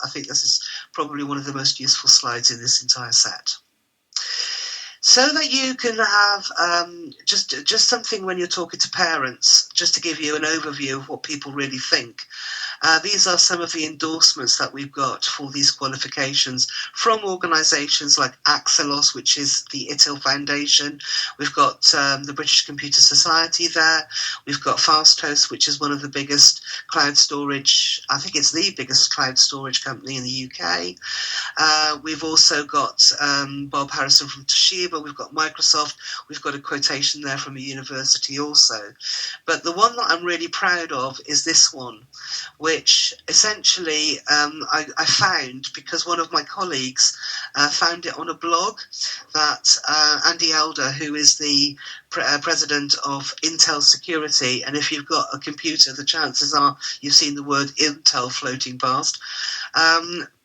I think this is probably one of the most useful slides in this entire set. So that you can have just something when you're talking to parents, just to give you an overview of what people really think. These are some of the endorsements that we've got for these qualifications from organisations like Axelos, which is the ITIL Foundation. We've got the British Computer Society there. We've got FastHost, which is one of the biggest cloud storage, I think it's the biggest cloud storage company in the UK. We've also got Bob Harrison from Toshiba. We've got Microsoft. We've got a quotation there from a university also. But the one that I'm really proud of is this one, which essentially I found because one of my colleagues found it on a blog that Andy Elder, who is the president of Intel Security, and if you've got a computer, the chances are you've seen the word Intel floating past.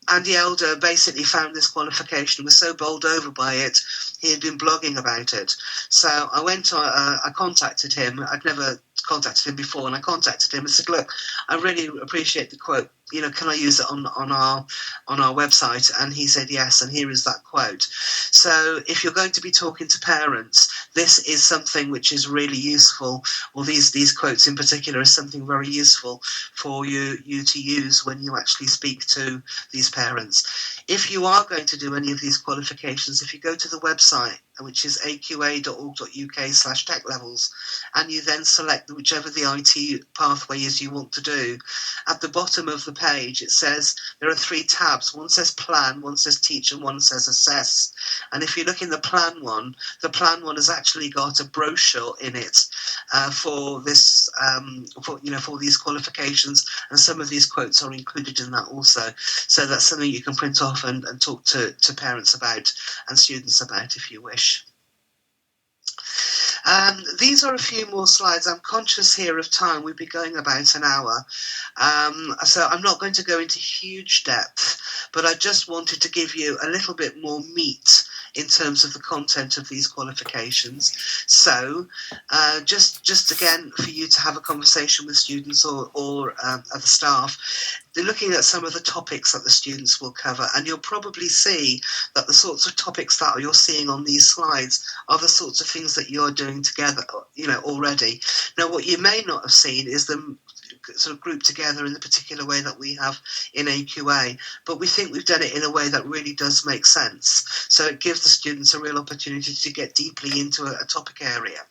Andy Elder basically found this qualification, was so bowled over by it, he had been blogging about it. So I contacted him. I'd never contacted him before, and I contacted him and said, look, I really appreciate the quote. Can I use it on our website? And he said yes, and here is that quote. So if you're going to be talking to parents, this is something which is really useful, or these quotes in particular is something very useful for you to use when you actually speak to these parents. If you are going to do any of these qualifications, if you go to the website, which is aqa.org.uk/techlevels, and you then select whichever the IT pathway is you want to do, at the bottom of the page it says there are 3 tabs. One says plan, one says teach, and one says assess. And if you look in the plan one has actually got a brochure in it for this for these qualifications, and some of these quotes are included in that also. So that's something you can print off and talk to parents about and students about if you wish. These are a few more slides. I'm conscious here of time. We'll be going about an hour. So I'm not going to go into huge depth, but I just wanted to give you a little bit more meat in terms of the content of these qualifications. So just again, for you to have a conversation with students or other staff, they're looking at some of the topics that the students will cover, and you'll probably see that the sorts of topics that you're seeing on these slides are the sorts of things that you're doing together, already. Now, what you may not have seen is them sort of grouped together in the particular way that we have in AQA, but we think we've done it in a way that really does make sense. So it gives the students a real opportunity to get deeply into a topic area.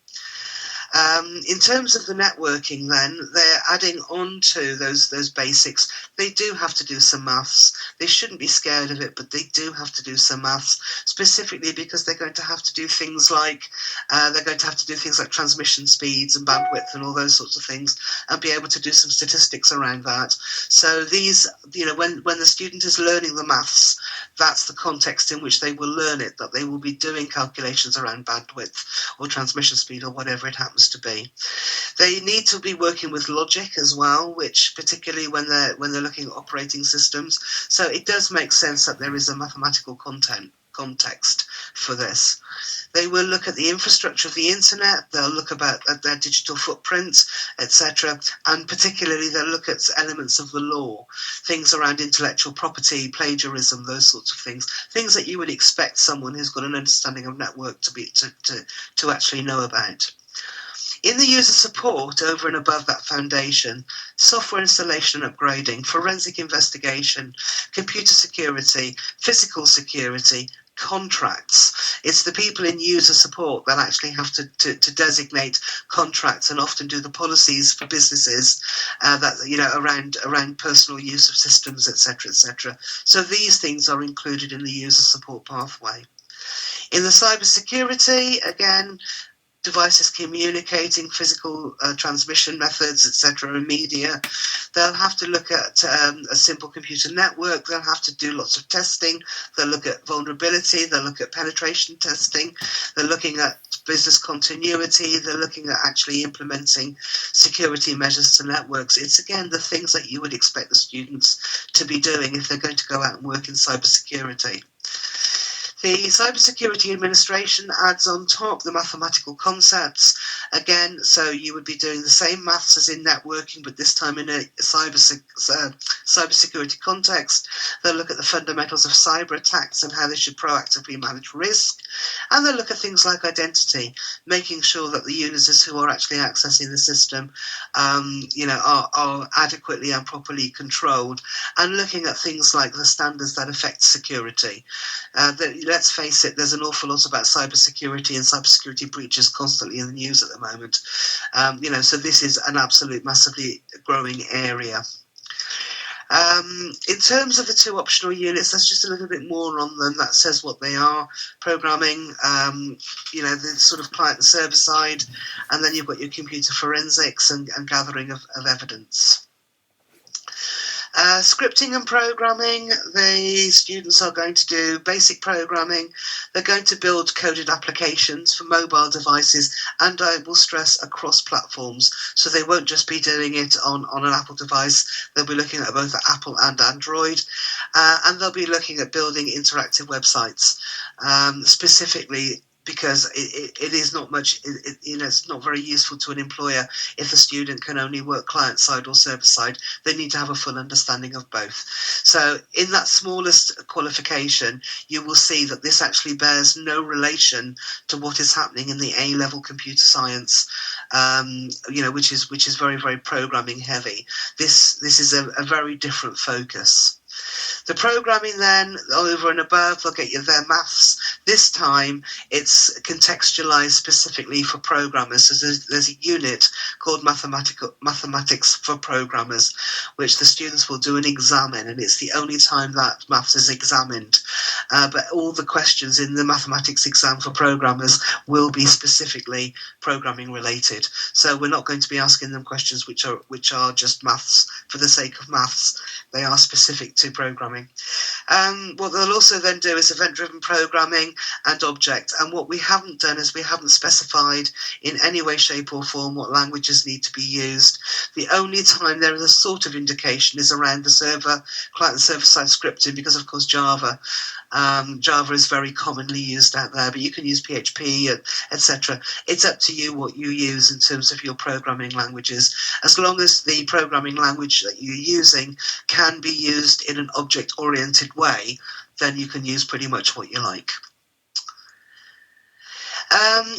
In terms of the networking then, they're adding on to those basics. They do have to do some maths. They shouldn't be scared of it, but they do have to do some maths, specifically because they're going to have to do things like transmission speeds and bandwidth and all those sorts of things, and be able to do some statistics around that. So these, when the student is learning the maths, that's the context in which they will learn it, that they will be doing calculations around bandwidth or transmission speed or whatever it happens to be. They need to be working with logic as well, which particularly when they're looking at operating systems. So it does make sense that there is a mathematical context for this. They will look at the infrastructure of the internet, they'll look at their digital footprint, etc. And particularly they'll look at elements of the law, things around intellectual property, plagiarism, those sorts of things that you would expect someone who's got an understanding of network to actually know about. In the user support, over and above that foundation, software installation and upgrading, forensic investigation, computer security, physical security, contracts. It's the people in user support that actually have to designate contracts and often do the policies for businesses around personal use of systems, etc., etc. So these things are included in the user support pathway. In the cybersecurity, again, devices communicating, physical transmission methods, etc., and media. They'll have to look at a simple computer network. They'll have to do lots of testing. They'll look at vulnerability. They'll look at penetration testing. They're looking at business continuity. They're looking at actually implementing security measures to networks. It's again the things that you would expect the students to be doing if they're going to go out and work in cybersecurity. The cybersecurity administration adds on top the mathematical concepts. Again, so you would be doing the same maths as in networking, but this time in a cybersecurity context. They'll look at the fundamentals of cyber attacks and how they should proactively manage risk. And they'll look at things like identity, making sure that the users who are actually accessing the system are adequately and properly controlled, and looking at things like the standards that affect security. Let's face it, there's an awful lot about cybersecurity and cybersecurity breaches constantly in the news at the moment. So this is an absolute massively growing area. In terms of the two optional units, there's just a little bit more on them that says what they are. Programming, the sort of client and server side, and then you've got your computer forensics and gathering of evidence. Scripting and programming, the students are going to do basic programming. They're going to build coded applications for mobile devices, and I will stress across platforms. So they won't just be doing it on an Apple device. They'll be looking at both Apple and Android, and they'll be looking at building interactive websites, specifically because it is not much, it's not very useful to an employer if the student can only work client side or server side. They need to have a full understanding of both. So in that smallest qualification, you will see that this actually bears no relation to what is happening in the A-level computer science, which is very, very programming heavy. This is a very different focus. The programming then, over and above, they'll get you their maths. This time, it's contextualized specifically for programmers. So there's a unit called Mathematics for Programmers, which the students will do an exam in, and it's the only time that maths is examined. But all the questions in the mathematics exam for programmers will be specifically programming related. So we're not going to be asking them questions which are just maths for the sake of maths. They are specific to programming. What they'll also then do is event-driven programming and object. And what we haven't done is we haven't specified in any way, shape or form what languages need to be used. The only time there is a sort of indication is around the client and server-side scripting, because of course Java is very commonly used out there, but you can use PHP, etc. It's up to you what you use in terms of your programming languages. As long as the programming language that you're using can be used in an object-oriented way, then you can use pretty much what you like.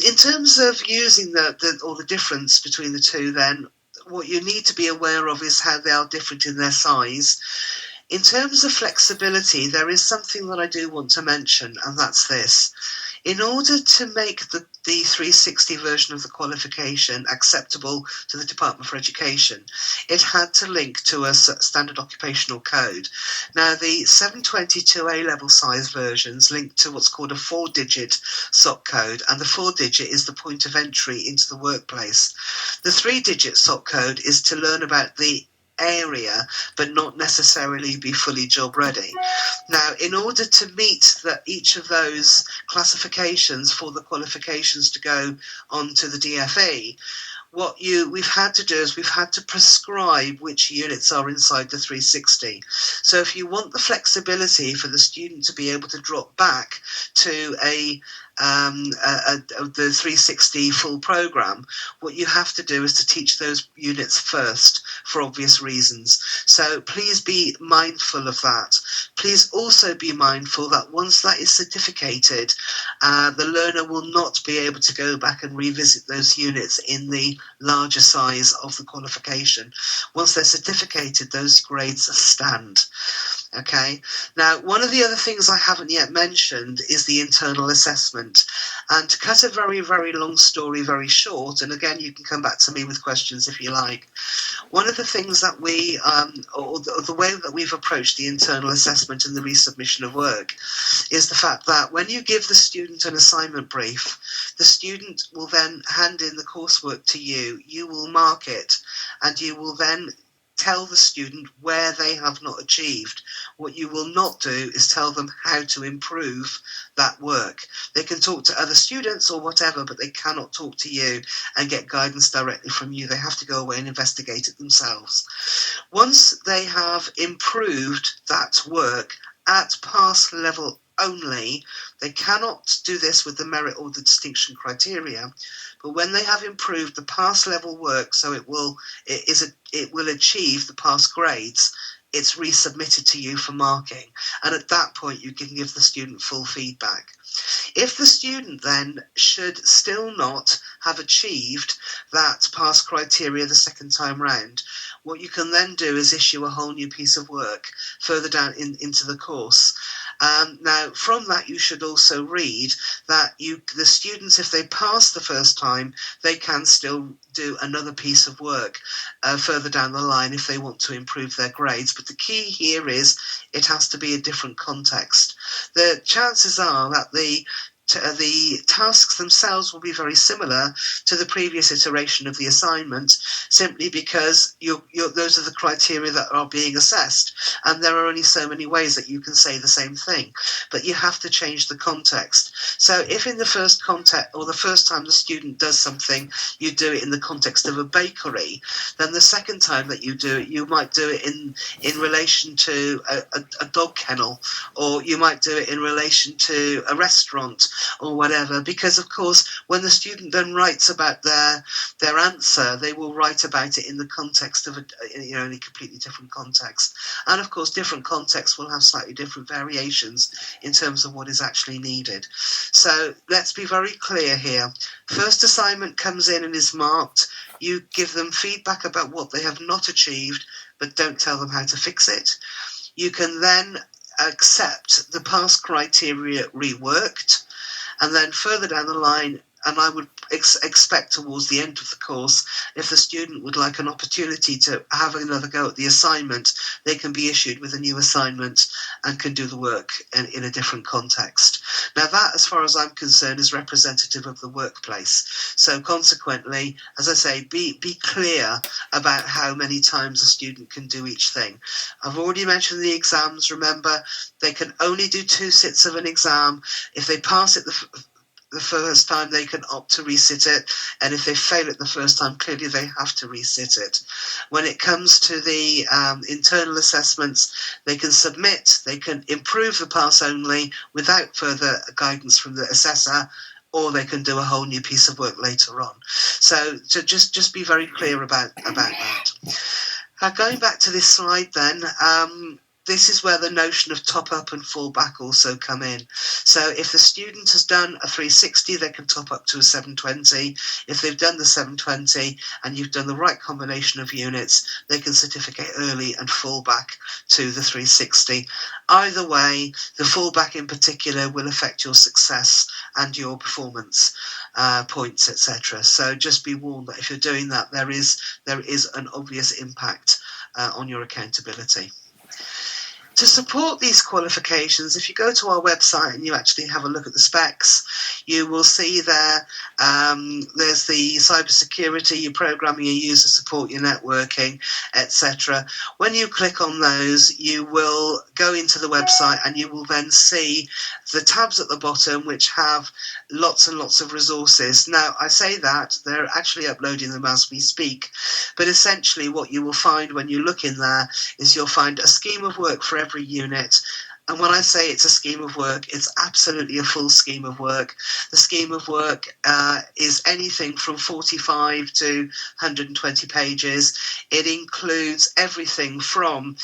In terms of using the difference between the two, then, what you need to be aware of is how they are different in their size. In terms of flexibility, there is something that I do want to mention, and that's this. In order to make the 360 version of the qualification acceptable to the Department for Education, it had to link to a standard occupational code. Now, the 722 A-level size versions link to what's called a 4-digit SOC code, and the 4-digit is the point of entry into the workplace. The 3-digit SOC code is to learn about the area, but not necessarily be fully job ready. Now, in order to meet each of those classifications for the qualifications to go onto the DFE, what we've had to do is we've had to prescribe which units are inside the 360. So if you want the flexibility for the student to be able to drop back to the 360 full program, what you have to do is to teach those units first, for obvious reasons. So please be mindful of that. Please also be mindful that once that is certificated, the learner will not be able to go back and revisit those units in the larger size of the qualification. Once they're certificated, those grades stand. Okay. Now, one of the other things I haven't yet mentioned is the internal assessment. And to cut a very, very long story very short, and again, you can come back to me with questions if you like. One of the things that we, or the way that we've approached the internal assessment and the resubmission of work, is the fact that when you give the student an assignment brief, the student will then hand in the coursework to you, you will mark it, and you will then tell the student where they have not achieved. What you will not do is tell them how to improve that work. They can talk to other students or whatever, but they cannot talk to you and get guidance directly from you. They have to go away and investigate it themselves. Once they have improved that work at pass level only, they cannot do this with the merit or the distinction criteria, but when they have improved the pass level work, so it will achieve the pass grades, it's resubmitted to you for marking, and at that point you can give the student full feedback. If the student then should still not have achieved that pass criteria the second time round, what you can then do is issue a whole new piece of work further down into the course. Now, from that, you should also read that the students, if they pass the first time, they can still do another piece of work further down the line if they want to improve their grades. But the key here is it has to be a different context. The chances are that the tasks themselves will be very similar to the previous iteration of the assignment, simply because those are the criteria that are being assessed, and there are only so many ways that you can say the same thing, but you have to change the context. So if in the first context, or the first time the student does something, you do it in the context of a bakery, then the second time that you do it, you might do it in relation to a dog kennel, or you might do it in relation to a restaurant, or whatever, because of course when the student then writes about their answer, they will write about it in the context of in a completely different context, and of course different contexts will have slightly different variations in terms of what is actually needed. So let's be very clear here. First assignment comes in and is marked. You give them feedback about what they have not achieved, but don't tell them how to fix it. You can then accept the pass criteria reworked, and then further down the line, and I would expect towards the end of the course, if the student would like an opportunity to have another go at the assignment, they can be issued with a new assignment and can do the work in a different context. Now that, as far as I'm concerned, is representative of the workplace. So consequently, as I say, be clear about how many times a student can do each thing. I've already mentioned the exams. Remember, they can only do 2 sits of an exam. If they pass it the first time, they can opt to resit it, and if they fail it the first time, clearly they have to resit it. When it comes to the internal assessments, they can submit, they can improve the pass only without further guidance from the assessor, or they can do a whole new piece of work later on. So just be very clear about that. Going back to this slide then, this is where the notion of top up and fall back also come in. So if the student has done a 360, they can top up to a 720. If they've done the 720 and you've done the right combination of units, they can certificate early and fall back to the 360. Either way, the fallback in particular will affect your success and your performance points, etc. So just be warned that if you're doing that, there is an obvious impact on your accountability. To support these qualifications, if you go to our website and you actually have a look at the specs, you will see there there's the cybersecurity, your programming, your user support, your networking, etc. When you click on those, you will go into the website and you will then see the tabs at the bottom which have lots and lots of resources. Now, I say that, they're actually uploading them as we speak, but essentially what you will find when you look in there is you'll find a scheme of work for every unit. And when I say it's a scheme of work, it's absolutely a full scheme of work. The scheme of work is anything from 45 to 120 pages. It includes everything from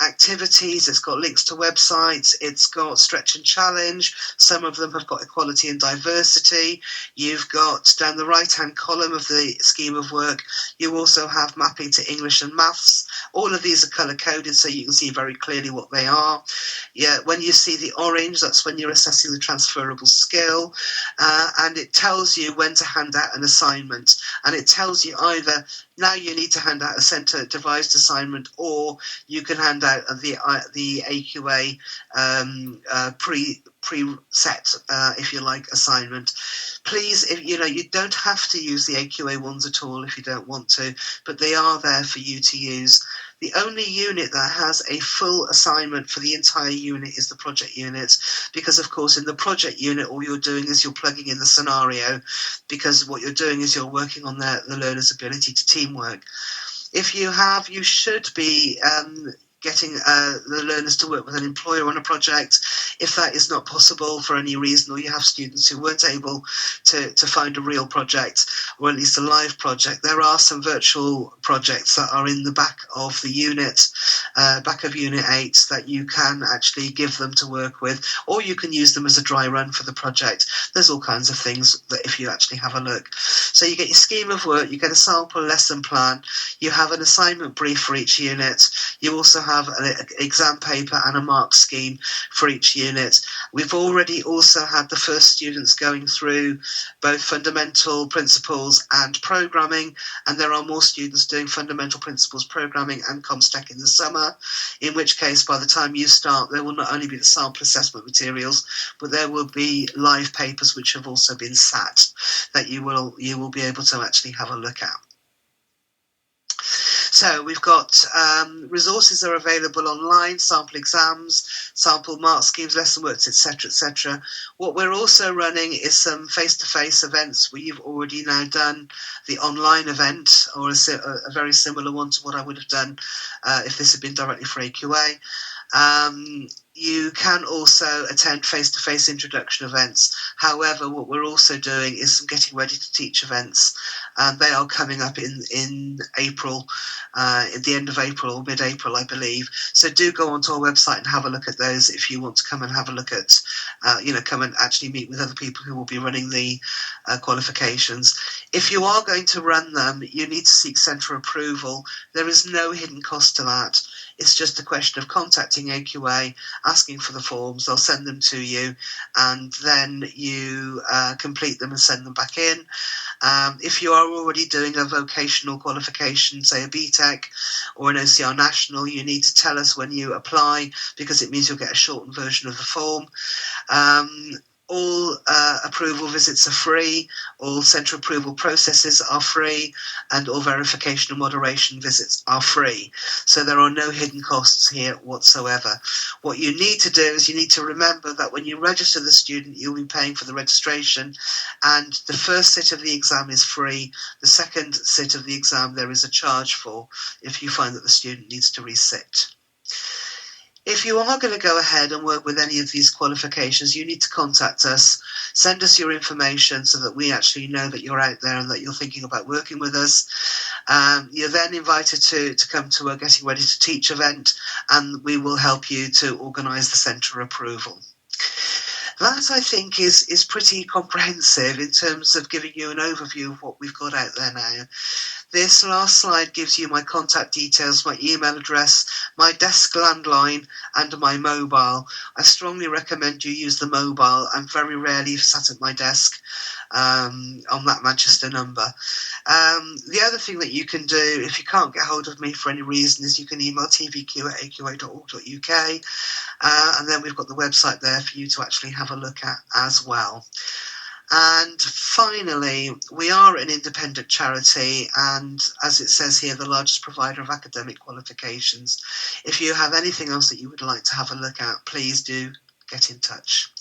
activities, it's got links to websites, it's got stretch and challenge, some of them have got equality and diversity. You've got down the right-hand column of the scheme of work, you also have mapping to English and maths. All of these are colour-coded so you can see very clearly what they are. Yeah, when you see the orange, that's when you're assessing the transferable skill, and it tells you when to hand out an assignment, and it tells you either now you need to hand out a centre devised assignment, or you can hand out the AQA preset, if you like, assignment. Please, if you don't have to use the AQA ones at all if you don't want to, but they are there for you to use. The only unit that has a full assignment for the entire unit is the project unit, because of course in the project unit all you're doing is you're plugging in the scenario, because what you're doing is you're working on the learner's ability to teamwork. If you should be getting the learners to work with an employer on a project. If that is not possible for any reason, or you have students who weren't able to find a real project, or at least a live project, there are some virtual projects that are in the back of the unit, back of Unit 8, that you can actually give them to work with, or you can use them as a dry run for the project. There's all kinds of things that if you actually have a look. So you get your scheme of work, you get a sample lesson plan, you have an assignment brief for each unit, you also have an exam paper and a mark scheme for each unit. We've already also had the first students going through both fundamental principles and programming, and there are more students doing fundamental principles, programming and ComStack in the summer, in which case by the time you start there will not only be the sample assessment materials, but there will be live papers which have also been sat that you will be able to actually have a look at. So we've got resources are available online, sample exams, sample mark schemes, lesson works, etc., etc. What we're also running is some face-to-face events where you've already now done the online event, or a very similar one to what I would have done if this had been directly for AQA. You can also attend face-to-face introduction events. However, what we're also doing is some getting ready to teach events, and they are coming up in April, at the end of April or mid-April, I believe. So do go onto our website and have a look at those if you want to come and have a look at, come and actually meet with other people who will be running the qualifications. If you are going to run them, you need to seek centre approval. There is no hidden cost to that. It's just a question of contacting AQA, asking for the forms, they'll send them to you, and then you complete them and send them back in. If you are already doing a vocational qualification, say a BTEC or an OCR National, you need to tell us when you apply, because it means you'll get a shortened version of the form. All approval visits are free, all centre approval processes are free, and all verification and moderation visits are free. So there are no hidden costs here whatsoever. What you need to do is you need to remember that when you register the student, you'll be paying for the registration, and the first sit of the exam is free. The second sit of the exam there is a charge for, if you find that the student needs to resit. If you are going to go ahead and work with any of these qualifications, you need to contact us, send us your information so that we actually know that you're out there and that you're thinking about working with us. You're then invited to come to a Getting Ready to Teach event, and we will help you to organise the centre approval. That, I think, is pretty comprehensive in terms of giving you an overview of what we've got out there now. This last slide gives you my contact details, my email address, my desk landline, and my mobile. I strongly recommend you use the mobile. I'm very rarely sat at my desk on that Manchester number. The other thing that you can do, if you can't get hold of me for any reason, is you can email tvq@aqua.org.uk, and then we've got the website there for you to actually have a look at as well. And finally, we are an independent charity, and as it says here, the largest provider of academic qualifications. If you have anything else that you would like to have a look at, please do get in touch.